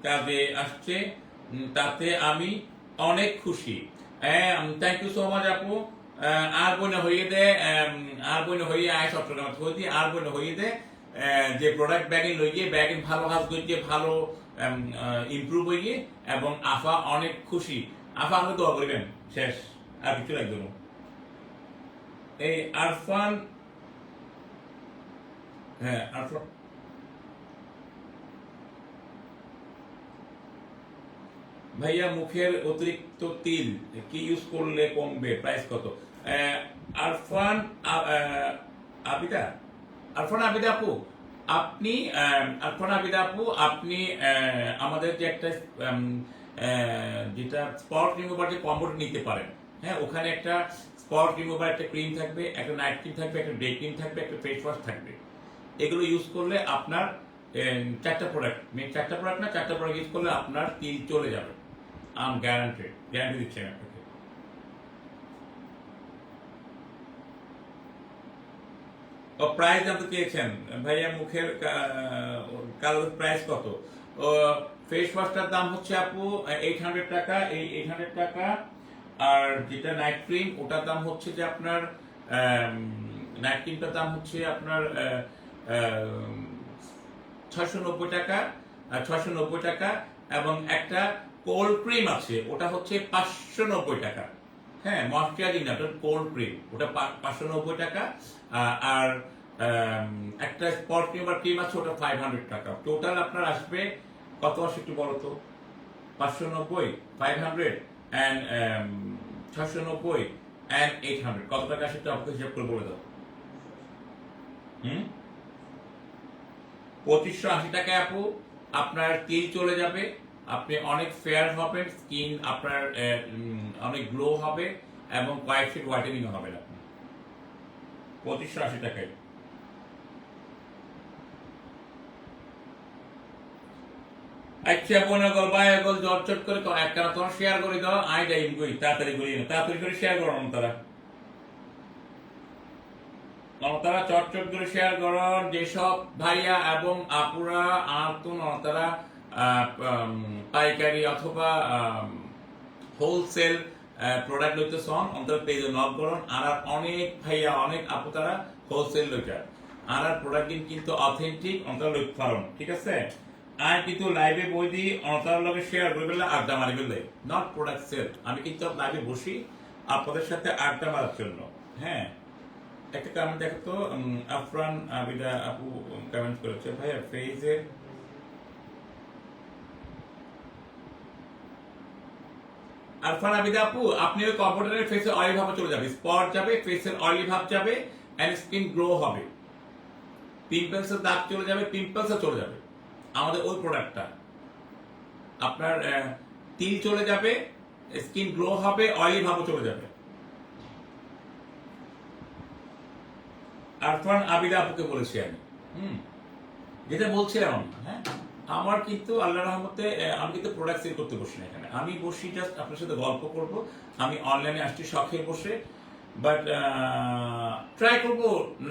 S1: কাজে আসছে, তাতে আমি অনেক খুশি। থ্যাংক ইউ সো মাচ আপু। আর বইনে হইয়ে দে, আর বইনে হইয়ে আয় চট্টগ্রাম হইতে, আর বইনে হইয়ে দে যে প্রোডাক্ট ব্যাগে লইয়ে ব্যাগে ভালো কাজ করিয়ে ভালো ইমপ্রুভ হইয়ে, এবং আফা অনেক খুশি। আফা আমাকে দোয়া করবেন, শেষ, আর কিছু লাগবে না। এই আরফান, হ্যাঁ আরফান ভাইয়া, মুখের অতিরিক্ত তিল কি ইউজ করলে কমবে, প্রাইস কত? আরফান আবিদা, আরফান আবিদা আপু, আপনি আরফান আবিদা আপু, আপনি আমাদের যে একটা যেটা স্পট রিমুভার যে কম্বোটা নিতে পারেন। হ্যাঁ, ওখানে একটা স্পট রিমুভার, একটা ক্রিম থাকবে, একটা নাইট ক্রিম থাকবে, একটা ডে ক্রিম থাকবে, একটা ফেস ওয়াশ থাকবে। এগুলো ইউজ করলে আপনার চারটা প্রোডাক্ট, চারটা প্রোডাক্ট না, চারটা প্রোডাক্ট ইউজ করলে আপনার তিল চলে যাবে। আম গ্যারান্টি দিচ্ছি আমি আপনাকে। ও প্রাইস জানতে চেয়েছেন ভাইয়া, মুখের কালো প্রাইস কত? ও ফেস ওয়াশটার দাম হচ্ছে আপু 800 টাকা, এই 800 টাকা। আর যেটা নাইট ক্রিম, ওটার দাম হচ্ছে যে আপনার নাইট ক্রিমটার দাম হচ্ছে আপনার 690 টাকা, 690 টাকা। এবং একটা কোল্ড ক্রিম আছে, ওটা হচ্ছে 590 টাকা। হ্যাঁ, ময়শ্চারাইজিং না, ওটা কোল্ড ক্রিম, ওটা 590 টাকা। আর একটা স্পট ক্রিম আর ক্রিম আছে, ওটা 500 টাকা। টোটাল আপনার আসবে কত আসে একটু বলো তো? 590, 500 অ্যান্ড 690 অ্যান্ড 800, কত টাকা আসে একটু আপনাকে হিসাব করে বলে দাও। 2580 টাকায় আপু আপনার তিল চলে যাবে, আপনি অনেক ফেয়ার হবেন, স্কিন আপনার অনেক গ্লো হবে, এবং কয়েক ফিট হোয়াইটেনিং হবে আপনি 2580 টাকায়। আচ্ছা বোনা গল বাই গল জটচট করে একটা তোমার শেয়ার করে দাও, আই যাই কই তাড়াতাড়ি করি না, তাড়াতাড়ি করে শেয়ার করো না তারা। তারা চটচট করে শেয়ার করুন যেসব ভাইয়া এবং আপুরা আর তো তারা পাইকারি অথবা হোলসেল প্রোডাক্ট লইতে সন অন্তর পেজে নক করুন আর অনেক ভাইয়া অনেক আপু তারা হোলসেল লইটার আর প্রোডাক্ট কিন্তু অথেন্টিক অন্তর লইতে পারুন ঠিক আছে আর কিন্তু লাইভে বই দিই অন্তর লগে শেয়ার করে বেলা আড্ডা মারি বেলে নট প্রোডাক্ট সেল আমি কিন্তু লাইভে বসি আপনাদের সাথে আড্ডা মারার জন্য হ্যাঁ একটা কমেন্ট দেখো তো আফরান আবিদা আপু কমেন্ট করেছে ভাইয়া ফেজে আরফান আবিদা আপু আপনি ওই কম্পিউটারের ফেসে অয়েলি ভাবে চলে যাবে স্পট যাবে ফেসের অয়েলি ভাব যাবে এন্ড স্কিন গ্লো হবে পিম্পলসের দাগ চলে যাবে পিম্পলসও চলে যাবে আমাদের ওই প্রোডাক্টটা আপনার তিল চলে যাবে স্কিন গ্লো হবে অয়েলি ভাবও চলে যাবে আরফান আবিদা আপুকে বলেছি আমি যেটা বলছিলাম আমি হ্যাঁ আমার কিন্তু আল্লাহর রহমতে আমি কিন্তু প্রোডাক্ট সেল করতে বসি না এখানে আমি বসি জাস্ট আপনার সাথে গল্প করব আমি অনলাইনে আসছি শখের বসে বাট ট্রাই করব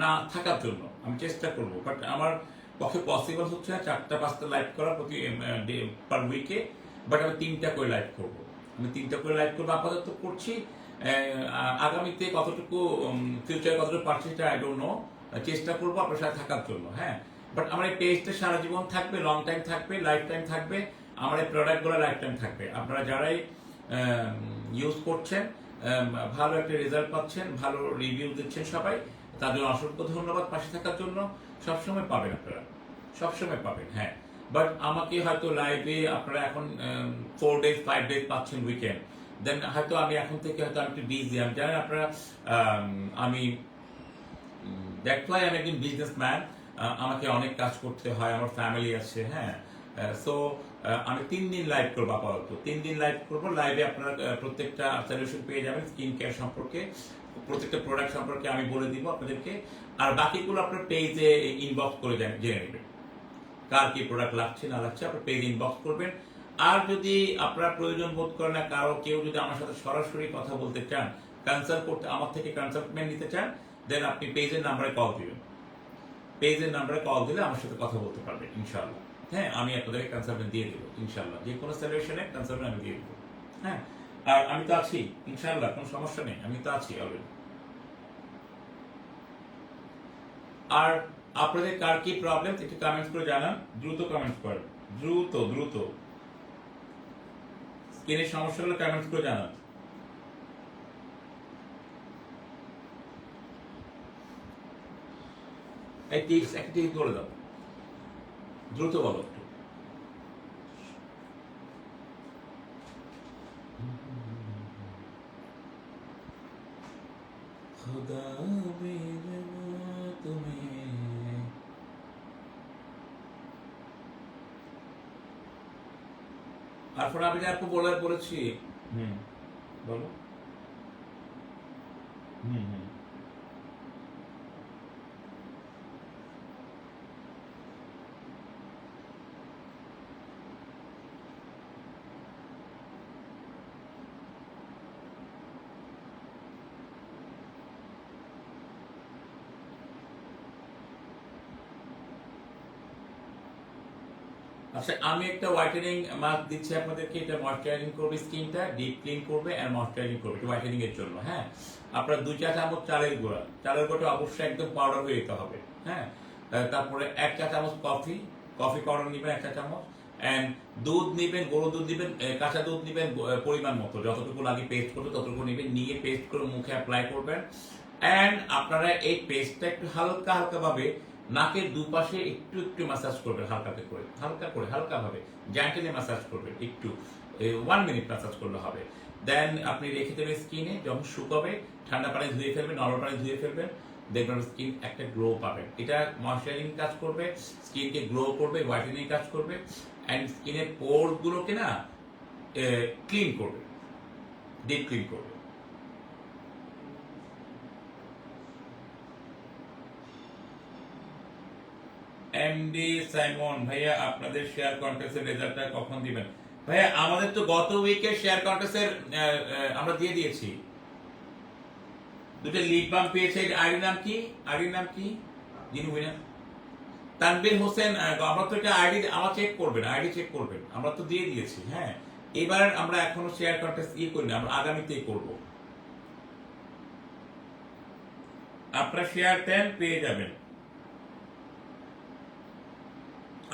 S1: না থাকার জন্য আমি চেষ্টা করব বাট আমার পক্ষে পসিবল হচ্ছে না 4টা 5টা লাইভ করা প্রতি পার উইকে বাট আমি 3টা করে লাইভ করব আমি 3টা করে লাইভ করবো আপাতত করছি আগামীতে কতটুকু ফিউচারে কতটুকু পারছি সেটা আই ডোন্ট নো চেষ্টা করবো আপনার সাথে থাকার জন্য হ্যাঁ বাট আমার এই পেজটা সারা জীবন থাকবে লং টাইম থাকবে লাইফ টাইম থাকবে আমার এই প্রোডাক্টগুলো লাইফ টাইম থাকবে আপনারা যারাই ইউজ করছেন ভালো একটা রেজাল্ট পাচ্ছেন ভালো রিভিউ দিচ্ছেন সবাই তাদের অসংখ্য ধন্যবাদ পাশে থাকার জন্য সবসময় পাবেন আপনারা সবসময় পাবেন হ্যাঁ বাট আমাকে হয়তো লাইভে আপনারা এখন 4 ডেজ 5 ডেজ পাচ্ছেন উইকেন্ড দেন হয়তো আমি এখন থেকে হয়তো আমি একটু বিজি আমি জানেন আপনারা আমি দ্যাটস ওয়াই আমি একজন বিজনেসম্যান আমাকে অনেক কাজ করতে হয় আমার ফ্যামিলি আছে হ্যাঁ সো আমি 3 দিন লাইভ করবো আপাতত 3 দিন লাইভ করবো লাইভে আপনারা প্রত্যেকটা সলিউশন পেয়ে যাবেন স্কিন কেয়ার সম্পর্কে প্রত্যেকটা প্রোডাক্ট সম্পর্কে আমি বলে দিব আপনাদেরকে আর বাকিগুলো আপনার পেজে ইনবক্স করে জেনে নেবেন কার কি প্রোডাক্ট লাগছে না লাগছে আপনার পেজে ইনবক্স করবেন আর যদি আপনারা প্রয়োজন বোধ করেন না কারো কেউ যদি আমার সাথে সরাসরি কথা বলতে চান কনসাল্ট করতে আমার থেকে কনসালটমেন্ট নিতে চান দেন আপনি পেজের নাম্বারে কল দিবেন পেজের নাম্বারে কল দিলে আমার সাথে কথা বলতে পারবেন ইনশাআল্লাহ হ্যাঁ আমি আপনাদেরকে কনসালটেন্ট দিয়ে দেবো ইনশাআল্লাহ যে কোনো সলিউশনে কনসালটেন্ট আমি দিয়ে দেবো হ্যাঁ আর আমি তো আছি ইনশাআল্লাহ কোনো সমস্যা নেই আমি তো আছি অলরেডি আর আপনাদের কার কি প্রবলেম একটু কমেন্টস করে জানান দ্রুত কমেন্টস করেন দ্রুত স্কিনের সমস্যাগুলো কমেন্টস করে জানান এই টিপস একটা টিপস বলে দাও দ্রুত বলো একটু খুদা মেরে তুমি আর পরে আমি আপু বলেছি বলো আচ্ছা আমি একটা হোয়াইটেনিং মাস্ক দিচ্ছি আপনাদেরকে এটা ময়শ্চারাইজিং করবে স্কিনটা ডিপ ক্লিন করবে আর ময়শ্চারাইজিং করবে হোয়াইটেনিং এর জন্য হ্যাঁ আপনার 2 চা চামচ চালের গুঁড়া অবশ্যই একদম পাউডার হয়ে যেতে হবে হ্যাঁ তারপরে 1 চা চামচ কফি পাউডার নেবেন 1 চা চামচ এন্ড দুধ নেবেন গরুর দুধ নেবেন কাঁচা দুধ নেবেন পরিমাণ মতো যতটুকু লাগে পেস্ট করতে ততটুকু নেবেন নিয়ে পেস্ট করে মুখে অ্যাপ্লাই করবেন এন্ড আপনারা এই পেস্টটা একটু হালকা ভাবে নাকের দুপাশে একটু ম্যাসাজ করবেন হালকা ভাবে জেন্টলি ম্যাসাজ করবেন একটু 1 মিনিট ম্যাসাজ করলে হবে দেন আপনি রেখে দেবেন স্কিনে যখন শুকাবে ঠান্ডা পানি ধুয়ে ফেলবেন নরম পানি ধুয়ে ফেলবেন দেখবেন স্কিন একটা গ্লো পাবেন এটা ময়শ্চারাইজিং কাজ করবে স্কিনকে গ্লো করবে হোয়াইটেনিং কাজ করবে এন্ড স্কিনের পোর গুলোকে না ক্লিন করবে ডিপ ক্লিন করবে এমডি সাইমন ভাইয়া আপনাদের শেয়ার কন্টেস্টের রেজাল্টটা কখন দিবেন ভাইয়া আমাদের তো গত উইকে শেয়ার কন্টেস্টের আমরা দিয়ে দিয়েছি দুটো লিপ বাম পেয়েছে। আইডির নাম কি? আইডির নাম কি? যিনি উইনার তানবীর হোসেন। আমরা তো এটা আইডি আমার চেক করবেন, আইডি চেক করবেন, আমরা তো দিয়ে দিয়েছি। হ্যাঁ, এবার আমরা এখনো শেয়ার কন্টেস্ট করি না, আমরা আগামীতেই করব। আপনারা শেয়ার দেন, পেয়ে যাবেন।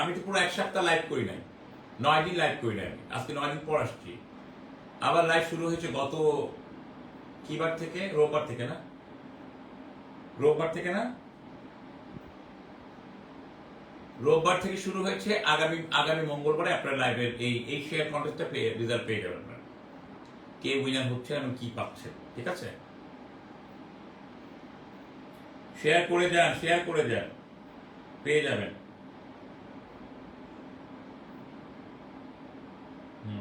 S1: আমি তো পুরো 1 সপ্তাহ লাইভ করি নাই, 9 দিন লাইভ করি নাই। আজকে 9 দিন পর আসছি। আবার লাইভ শুরু হয়েছে গত কিবার থেকে? রোববার থেকে না? রোববার থেকে না? রোববার থেকে শুরু হয়েছে। আগামী মঙ্গলবারে আপনার লাইভের এই শেয়ার কন্টেস্টটা রেজাল্ট পেয়ে যাবেন আপনারা, কে উইনার হচ্ছে এবং কি পাচ্ছেন। ঠিক আছে, শেয়ার করে যান, শেয়ার করে যান, পেয়ে যাবেন।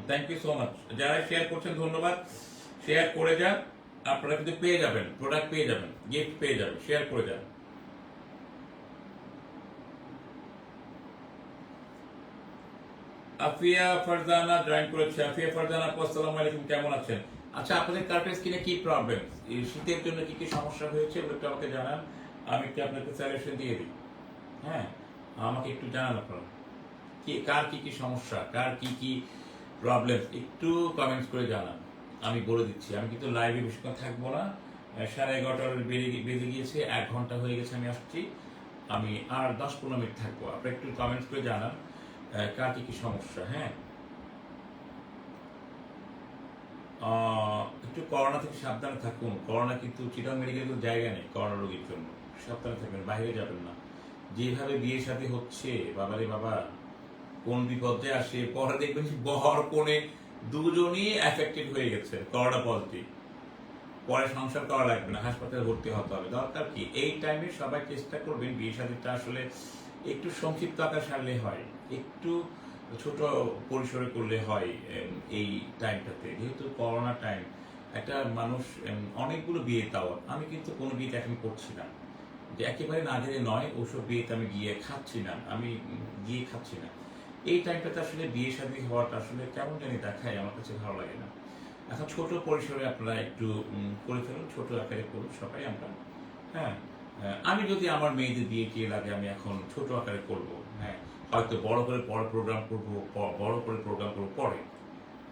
S1: Thank you so much. যারা শেয়ার করছেন ধন্যবাদ। শেয়ার করে যান, আপনারা কিন্তু পেয়ে যাবেন, প্রোডাক্ট পেয়ে যাবেন, গিফট পেয়ে যাবেন। শেয়ার করে যান। আফিয়া ফারজানা জয়েন করেছে। আফিয়া ফারজানা আপু, আসসালামু আলাইকুম, কেমন আছেন? আচ্ছা, আপনাদের কার্পেট স্কিনে কি প্রবলেম, এই শীতের জন্য কি কি সমস্যা হয়েছে ওটা একটু আমাকে জানান, আমি একটু আপনাকে সাজেশন দিয়ে দিই। হ্যাঁ, আমাকে একটু জানান আপনারা কি কার কি কি সমস্যা, কার কি কি প্রবলেম, একটু কমেন্টস করে জানান, আমি বলে দিচ্ছি। আমি কিন্তু লাইভে বেশিক্ষণ থাকবো না, 11:30 বেজে গিয়েছে, 1 ঘন্টা হয়ে গেছে আমি আসছি। আমি আর 10-15 মিনিট থাকবো। আপনারা একটু কমেন্টস করে জানান কার কি কি সমস্যা। হ্যাঁ, একটু করোনা থেকে সাবধানে থাকুন। করোনা কিন্তু চিটাং মেডিকেল কোনো জায়গা নেই করোনা রোগীর জন্য। সাবধানে থাকবেন, বাইরে যাবেন না। যেভাবে বিয়ে শাদী হচ্ছে, বাবারে বাবা, কোন বিপদে আসে, পরে দেখবেন বর কোণে দুজনই এফেক্টেড হয়ে গেছে করোনা পজিটিভ। পরে সংসার করা লাগবে না, হাসপাতালে ভর্তি হতে হবে। দরকার কি, এই টাইমে সবাই চেষ্টা করবেন বিয়ে শাদীটা আসলে একটু সংক্ষিপ্ত আকার সারলে হয়, একটু ছোট পরিসরে করলে হয়। এই টাইমটাতে যেহেতু করোনা টাইম, একটা মানুষ অনেকগুলো বিয়ে, তাও আমি কিন্তু কোনো বিয়েতে এখন করছি না, যে একেবারে না জেনে নয়, ওসব বিয়েতে আমি গিয়ে খাচ্ছি না, আমি গিয়ে খাচ্ছি না। এই টাইমটাতে আসলে বিয়ে শাদী হওয়াটা আসলে কেমন জানি দেখায়, আমার কাছে ভালো লাগে না। এখন ছোট পরিসরে আপনারা একটু করে ফেলুন, ছোট আকারে করুন সবাই আমরা। হ্যাঁ, আমি যদি আমার মেয়েদের বিয়ে টিয়ে লাগে, আমি এখন ছোট আকারে করব। হ্যাঁ, হয়তো বড় করে পরে প্রোগ্রাম করবো, বড় করে প্রোগ্রাম করবো পরে,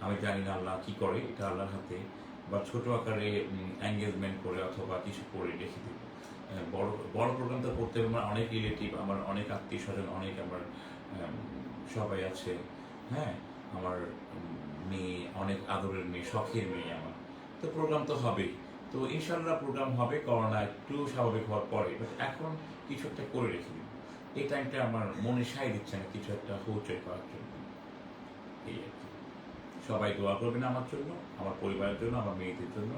S1: আমি জানি না, আল্লাহ কি করে, এটা আল্লাহর হাতে। বা ছোট আকারে এঙ্গেজমেন্ট করে অথবা কিছু করে রেখে দিব। বড় বড় প্রোগ্রাম তো করতে হবে। আমার অনেক রিলেটিভ, আমার অনেক আত্মীয় স্বজন, অনেক আমার সবাই আছে। হ্যাঁ, আমার মেয়ে অনেক আদরের মেয়ে, শখের মেয়ে আমার, তো প্রোগ্রাম তো হবেই। তো ইনশাল্লাহ প্রোগ্রাম হবে, করোনা একটু স্বাভাবিক হওয়ার পরে। বাট এখন কিছু একটা করে রেখে দিব। এই টাইমটা আমার মনে সায় দিচ্ছে না কিছু একটা হইচই করার জন্য। এই আর কি। সবাই দোয়া করবেন আমার জন্য, আমার পরিবারের জন্য, আমার মেয়েদের জন্য,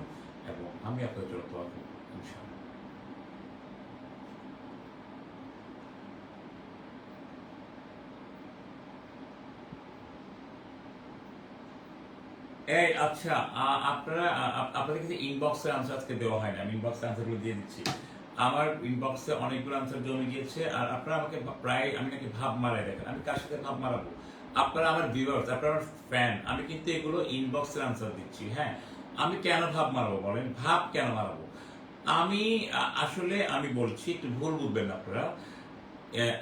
S1: এবং আমি আপনাদের জন্য দোয়া করবো ইনশাল্লাহ। এই আচ্ছা, আপনারা আপনাদের কাছে ইনবক্সে আনসার আজকে দেওয়া হয় না, আমি ইনবক্সে আনসারগুলো দিয়ে দিচ্ছি। আমার ইনবক্সে অনেকগুলো আনসার জমে গিয়েছে, আর আপনারা আমাকে প্রায়, আমি নাকি ভাব মারাই দেখেন। আমি কার সাথে ভাব মারাবো? আপনারা আমার ভিউয়ার্স, আপনারা আমার ফ্যান, আমি কিন্তু এগুলো ইনবক্সের আনসার দিচ্ছি। হ্যাঁ, আমি কেন ভাব মারাবো বলেন? ভাব কেন মারাবো? আমি আসলে আমি বলছি, একটু ভুল বুঝবেন না আপনারা।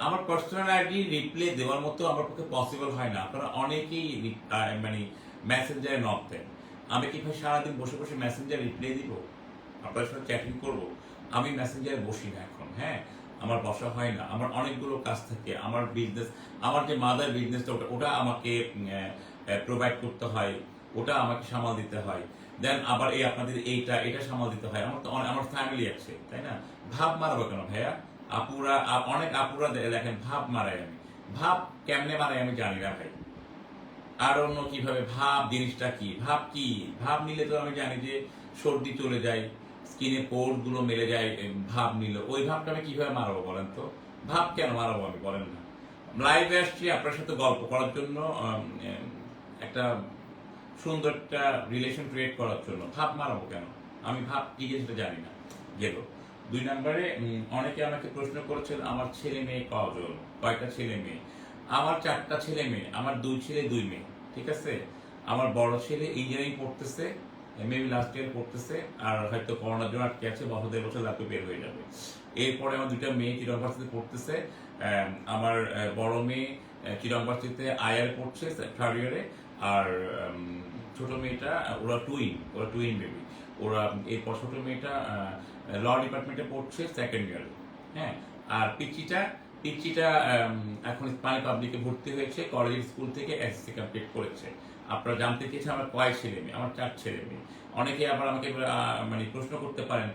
S1: আমার পার্সোনাল আইডি রিপ্লে দেওয়ার মতো আমার পক্ষে পসিবল হয় না। আপনারা অনেকেই মানে মেসেঞ্জারে নক দেন। আমি কি ভাই সারাদিন বসে বসে মেসেঞ্জার রিপ্লাই দিব, আপনাদের সাথে চ্যাটিং করব? আমি মেসেঞ্জারে বসি না এখন। হ্যাঁ, আমার বসা হয় না, আমার অনেকগুলো কাজ থাকে। আমার বিজনেস, আমার যে মাদার বিজনেসটা, ওটা আমাকে প্রোভাইড করতে হয়, ওটা আমাকে সামাল দিতে হয়। দেন আবার এই আপনাদের এটা সামাল দিতে হয়। আমার তো আমার ফ্যামিলি আছে, তাই না? ভাব মারাবো কেন ভাইয়া? আপুরা, অনেক আপুরা দেখেন ভাব মারাই, আমি ভাব কেমনে মারাই আমি জানি না ভাই। আর অন্য কিভাবে ভাব জিনিসটা কি, ভাব কি, ভাব নিলে তো আমি জানি যে সর্দি চলে যায়, স্কিনে পোর গুলো মেলে যায়, ভাব নিল, ওই ভাবটা আমি কিভাবে মারাবো বলেন তো? ভাব কেন মারাবো আমি, বলেন না? লাইভে আসছি আপনার সাথে গল্প করার জন্য, একটা সুন্দর একটা রিলেশন ক্রিয়েট করার জন্য। ভাব মারাবো কেন? আমি ভাব কি জিনিসটা জানি না। গেল 2 নম্বরে, অনেকে আমাকে প্রশ্ন করেছেন আমার ছেলে মেয়ে কজন, কয়টা ছেলে মেয়ে? আমার 4টা ছেলে মেয়ে, আমার 2 ছেলে 2 মেয়ে। ঠিক আছে, আমার বড় ছেলে ইঞ্জিনিয়ারিং পড়তেছে। মেবি লাস্ট ইয়ার পড়তেছে, আর হয়তো করোনার জন্য আটকে আছে, বছর 1.5 বছর লাগবে বের হয়ে যাবে। এরপরে আমার 2টা মেয়ে চিটং ভার্সিটিতে পড়তেছে। আমার বড় মেয়ে চিটং ভার্সিটিতে আইআর পড়ছে 3rd ইয়ারে, আর ছোট মেয়েটা ওরা টুইন বেবি। ওরা এরপর ছোট মেয়েটা ল ডিপার্টমেন্টে পড়ছে 2nd ইয়ারে। হ্যাঁ, আর পিচিটা এখন ইসমাইল পাবলিকে ভর্তি হয়েছে, কলেজ স্কুল থেকে এসএসসি কমপ্লিট করেছে। আপনারা জানতে চেয়েছেন আমার কয় ছেলে মেয়ে? আমার 4 ছেলে মেয়ে। অনেকে আবার আমাকে মানে প্রশ্ন করতে পারেন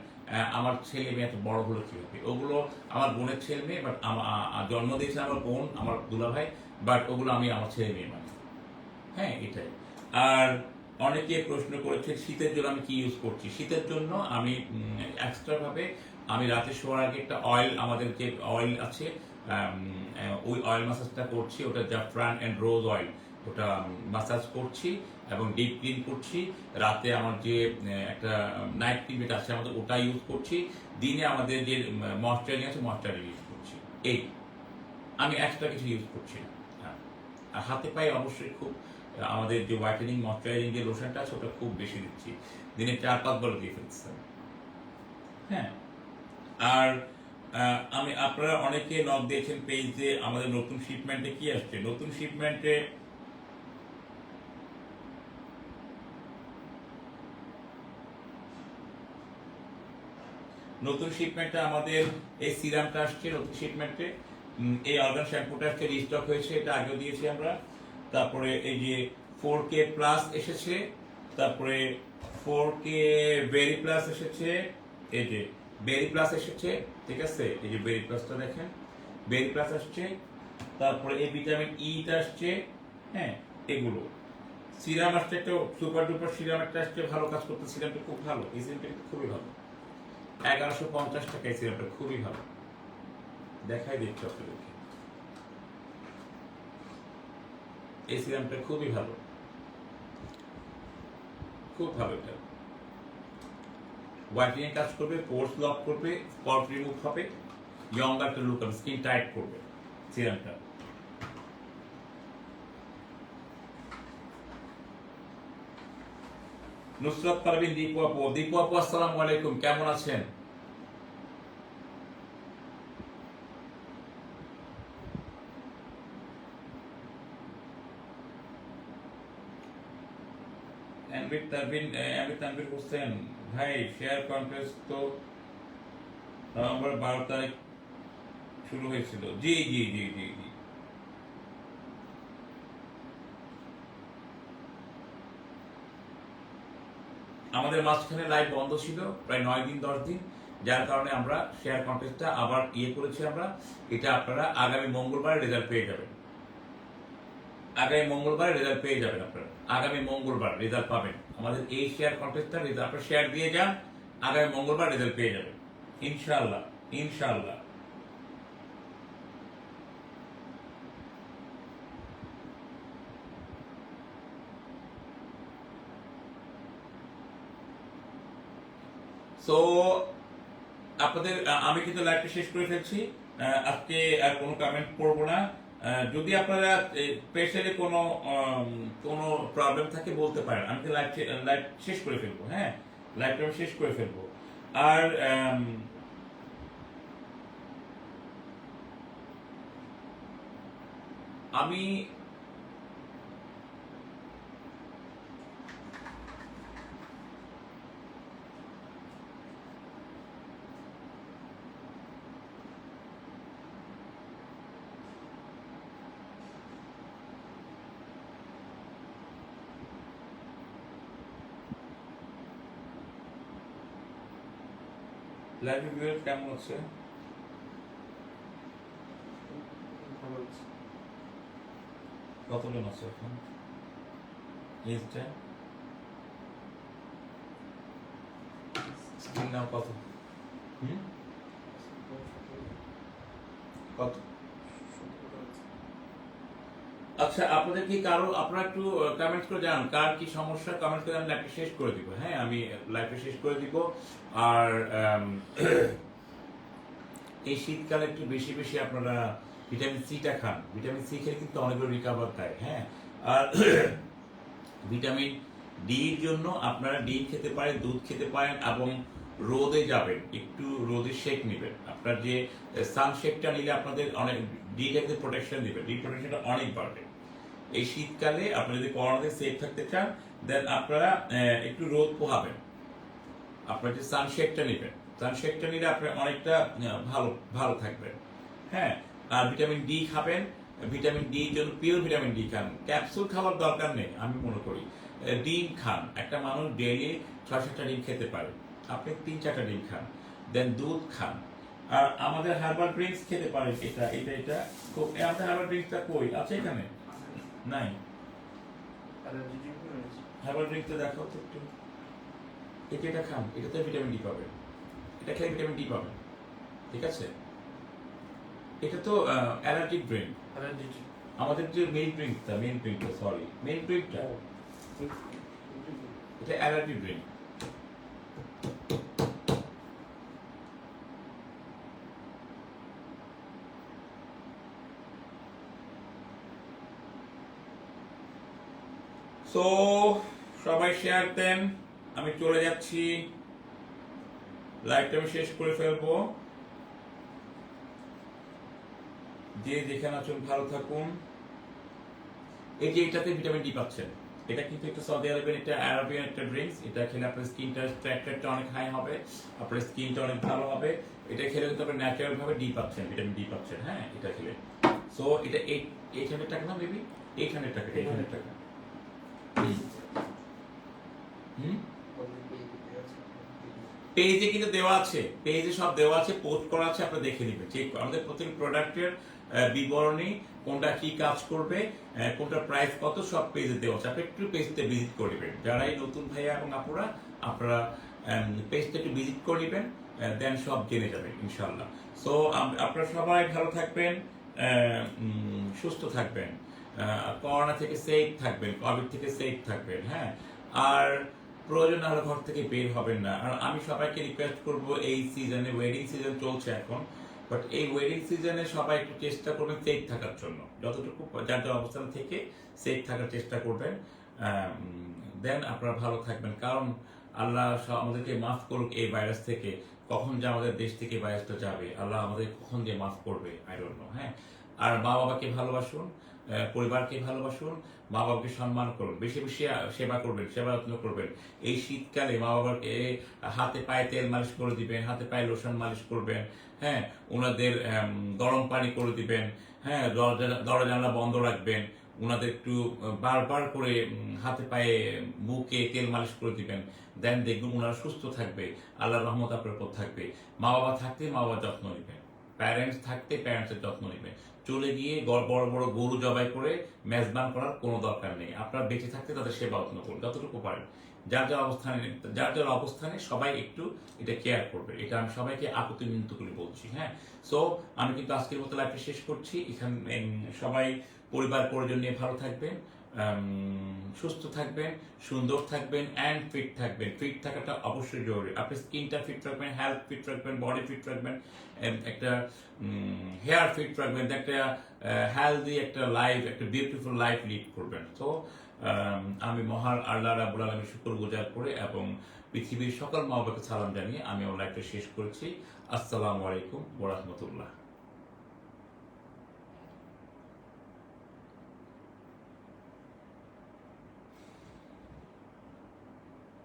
S1: আমার ছেলে মেয়ে এত বড় হলো কিভাবে? ওগুলো আমার বোনের ছেলে মেয়ে, বাট জন্ম দিয়েছে আমার বোন, আমার দুলাভাই, বাট ওগুলো আমি আমার ছেলে মেয়ে মানি। হ্যাঁ, এটাই। আর অনেকে প্রশ্ন করেছে শীতের জন্য আমি কি ইউজ করছি। শীতের জন্য আমি এক্সট্রা ভাবে আমি রাতে শোয়ার আগে একটা অয়েল, আমাদের যে অয়েল আছে ওই অয়েল মাসাজটা করছি, ওটা জাফরান অ্যান্ড রোজ অয়েল, ওটা মাসাজ করছি এবং ডিপ ক্লিন করছি। রাতে আমার যে একটা নাইট ক্রিম যেটা আছে আমাদের, ওটা ইউজ করছি। দিনে আমাদের যে ময়শ্চারাইজিং আছে ময়শ্চারাইজিং ইউজ করছি। এই আমি এক্সট্রা কিছু ইউজ করছি না। হ্যাঁ, আর হাতে পায়ে অবশ্যই খুব আমাদের যে হোয়াইটেনিং ময়শ্চারাইজিং যে লোশনটা আছে ওটা খুব বেশি দিচ্ছি, দিনে 4-5 বার দিয়ে ফেলছি। হ্যাঁ, আর আমি আপনারা অনেকে নক দিয়েছেন পেজে আমাদের নতুন শিপমেন্টে কি আসছে। নতুন শিপমেন্টে আমাদের এই সিরামটা আসছে নতুন শিপমেন্টে, এই অর্গান শ্যাম্পুটা আসছে, রিস্টক হয়েছে, এটা আগেও দিয়েছি আমরা। তারপরে এই যে 4K প্লাস এসেছে, তারপরে 4K বেরি প্লাস এসেছে, এই যে বেরি প্লাস এসেছে, ঠিক আছে, এই যে বেরি প্লাসটা দেখেন, বেরি প্লাস আসছে। তারপরে এই ভিটামিন ইটা আসছে। হ্যাঁ, এগুলো সিরাম আসছে, একটা সুপার ডুপার সিরাম একটা আসছে, ভালো কাজ করতে। সিরামটা খুব ভালো, এই সিরামটা খুবই ভালো, 1150 টাকা এই সিরামটা, খুবই ভালো। দেখাই দিচ্ছি আপনাদেরকে, এই সিরামটা খুবই ভালো, খুব ভালো। এটা হোয়াইটেনিং কাজ করবে, পোর্স লক করবে, স্পট রিমুভ হবে, ইয়ঙ্গার একটা লুক হবে, স্কিন টাইট করবে সিরামটা। নুসরাত পারভিন দীপু আপু, আসসালামু আলাইকুম, কেমন আছেন? তানভীর হোসেন ভাই, শেয়ার কন্টেস্ট তো নভেম্বর 12 তারিখ শুরু হয়েছিল। জি জি জি জি জি, আমাদের মাঝখানে লাইভ বন্ধ ছিল প্রায় 9 দিন 10 দিন, যার কারণে আমরা শেয়ার কন্টেস্টটা আবার করেছি আমরা। এটা আপনারা আগামী মঙ্গলবার রেজাল্ট পেয়ে যাবেন, আগামী মঙ্গলবার রেজাল্ট পেয়ে যাবেন আপনারা, আগামী মঙ্গলবার রেজাল্ট পাবেন। আমাদের এই শেয়ার কন্টেস্টটা রেজাল্ট আপনারা শেয়ার দিয়ে যান, আগামী মঙ্গলবার রেজাল্ট পেয়ে যাবেন ইনশাআল্লাহ, ইনশাআল্লাহ। সো আপনাদের আমি কিন্তু লাইভটা শেষ করে ফেলছি, আজকে আর কোনো কমেন্ট করবো না। যদি আপনারা স্পেশালি কোনো প্রবলেম থাকে বলতে পারেন, আমি লাইভ শেষ করে ফেলবো। হ্যাঁ, লাইভটা আমি শেষ করে ফেলবো। আর আমি লাইভ ভিউয়ার কেমন আছে? কতজন আছে এখন? এজটা স্ক্রিন নাও কত? কত? আচ্ছা, আপনাদের কি কারো, আপনারা একটু কমেন্ট করে জানান কার কি সমস্যা, কমেন্ট করে আমি লাইভটা শেষ করে দিব। হ্যাঁ, আমি লাইভটা শেষ করে দিব। আর এই শীতকালে একটু বেশি বেশি আপনারা ভিটামিন সিটা খান, ভিটামিন সি খেলে কিন্তু অনেকগুলো রিকাভার দেয়। হ্যাঁ, আর ভিটামিন ডির জন্য আপনারা ডিম খেতে পারেন, দুধ খেতে পারেন এবং রোদে যাবেন, একটু রোদে শেক নেবেন। আপনার যে সান শেকটা নিলে আপনাদের অনেক ডি থেকে প্রোটেকশন দিবে, ডি প্রোটেকশনটা অনেক বাড়বে। এই শীতকালে আপনারা যদি করোনা থেকে সেফ থাকতে চান দেন আপনারা একটু রোদ পোহাবেন। আপনার যে সানশেকটা নেবেন, সানশেকটা নিলে আপনি অনেকটা ভালো ভালো থাকবেন। হ্যাঁ, আর ভিটামিন ডি খাবেন। ভিটামিন ডি জন্য পিওর ভিটামিন ডি খান, ক্যাপসুল খাওয়ার দরকার নেই আমি মনে করি। ডিম খান, একটা মানুষ ডেইলি 6-7টা ডিম খেতে পারে, আপনি 3-4টা ডিম খান। দেন দুধ খান। আর আমাদের হার্বাল ড্রিঙ্কস খেতে পারেন, এটা এটা এটা খুব আমাদের হার্বাল ড্রিঙ্কসটা কই আছে এখানে? নাই। হার্বাল ড্রিঙ্কসটা দেখাও তো একটু। এটা এটা খান, এটাতে ভিটামিন ডি পাবেন, এটা খেলে ভিটামিন ডি পাবেন, ঠিক আছে? এটা তো অ্যালার্জিক ড্রিঙ্ক। আমাদের যে মেইন ড্রিঙ্কটা সরি মেইন ড্রিঙ্কটা এটা অ্যালার্জি ড্রিঙ্ক। সো সবাই শেয়ার দেন, আমি চলে যাচ্ছি, লাইভটা আমি শেষ করে ফেলবো। যে যেখানে আছেন ভালো থাকুন। এই যে এটাতে ভিটামিন ডি পাচ্ছেন, এটা কিন্তু একটা সৌদি আরবের একটা আরবিয়ান একটা ড্রিঙ্কস। এটা খেলে আপনার স্কিনটা স্ট্রাকচারটা অনেক হাই হবে, আপনার স্কিনটা অনেক ভালো হবে। এটা খেলে কিন্তু আপনি ন্যাচারাল ভাবে ডি পাচ্ছেন, ভিটামিন ডি পাচ্ছেন। হ্যাঁ, এটা খেলে। সো এটা 800 টাকা না বেবি? 800 টাকা, 800 টাকা। পেজে কিন্তু দেওয়া আছে, পেজে সব দেওয়া আছে, পোস্ট করা আছে, আপনারা দেখে নেবেন। ঠিক আমাদের প্রত্যেক প্রোডাক্টের বিবরণী, কোনটা কি কাজ করবে, কোনটা প্রাইস কত, সব পেজে দেওয়া আছে। আপনি একটু পেজতে ভিজিট করে নেবেন। যারা এই নতুন ভাইয়া এবং আপুরা, আপনারা পেজটা একটু ভিজিট করে নেবেন, দেন সব জেনে যাবেন ইনশাল্লাহ। সো আপনারা সবাই ভালো থাকবেন, সুস্থ থাকবেন, করোনা থেকে সেফ থাকবেন, কোভিড থেকে সেফ থাকবেন। হ্যাঁ, আর প্রয়োজন না হলে ঘর থেকে বের হবেন না। আর আমি সবাইকে রিকোয়েস্ট করব, এই সিজনে ওয়েডিং সিজন চলছে এখন, বাট এই ওয়েডিং সিজনে সবাই একটু চেষ্টা করবেন সেফ থাকার জন্য, যতটুকু যার যার অবস্থান থেকে সেফ থাকার চেষ্টা করবেন। দেন আপনারা ভালো থাকবেন, কারণ আল্লাহ আমাদেরকে মাফ করুক এই ভাইরাস থেকে। কখন যে আমাদের দেশ থেকে ভাইরাসটা যাবে, আল্লাহ আমাদের কখন যে মাফ করবে, আই ডোন্ট নো। হ্যাঁ, আর মা বাবাকে ভালোবাসুন, পরিবারকে ভালোবাসুন, মা বাবাকে সম্মান করুন, বেশি বেশি সেবা করবেন, সেবা যত্ন করবেন। এই শীতকালে মা বাবাকে হাতে পায়ে তেল মালিশ করে দিবেন, হাতে পায়ে লোশন মালিশ করবেন। হ্যাঁ, ওনাদের গরম পানি করে দিবেন। হ্যাঁ, দরজা জানলা বন্ধ রাখবেন। ওনাদের একটু বারবার করে হাতে পায়ে বুকে তেল মালিশ করে দিবেন। দেন দেখবেন ওনারা সুস্থ থাকবে, আল্লাহর রহমত আপনার উপর থাকবে। মা বাবা থাকতে মা বাবার যত্ন নেবেন, প্যারেন্টস থাকতে প্যারেন্টসের যত্ন নেবেন। চলে গিয়ে বড় বড় গরু জবাই করে মেজবান করার কোনো দরকার নেই। আপনারা বেঁচে থাকতে তাদের সেবা যত্ন করুন যতটুকু পারেন। যার যার অবস্থানে সবাই একটু এটা কেয়ার করবে, এটা আমি সবাইকে আপত্তি বিনীত করে বলছি। হ্যাঁ, সো আমি কিন্তু আজকের মতো লাইভটা শেষ করছি এখানে। সবাই পরিবার পরিজন নিয়ে ভালো থাকবেন, সুস্থ থাকবেন, সুন্দর থাকবেন অ্যান্ড ফিট থাকবেন। ফিট থাকাটা অবশ্যই জরুরি। আপনি স্কিনটা ফিট রাখবেন, হেলথ ফিট রাখবেন, বডি ফিট রাখবেন, একটা হেয়ার ফিট রাখবেন, একটা হেলদি একটা লাইফ, একটা বিউটিফুল লাইফ লিড করবেন। তো আমি মহান আল্লাহ রাব্বুল আলামিনের শুকরগুজার করে এবং পৃথিবীর সকল মা বাবাকে সালাম জানিয়ে আমি আমার লাইফটা শেষ করছি। আসসালামু আলাইকুম ওয়া রাহমাতুল্লাহ।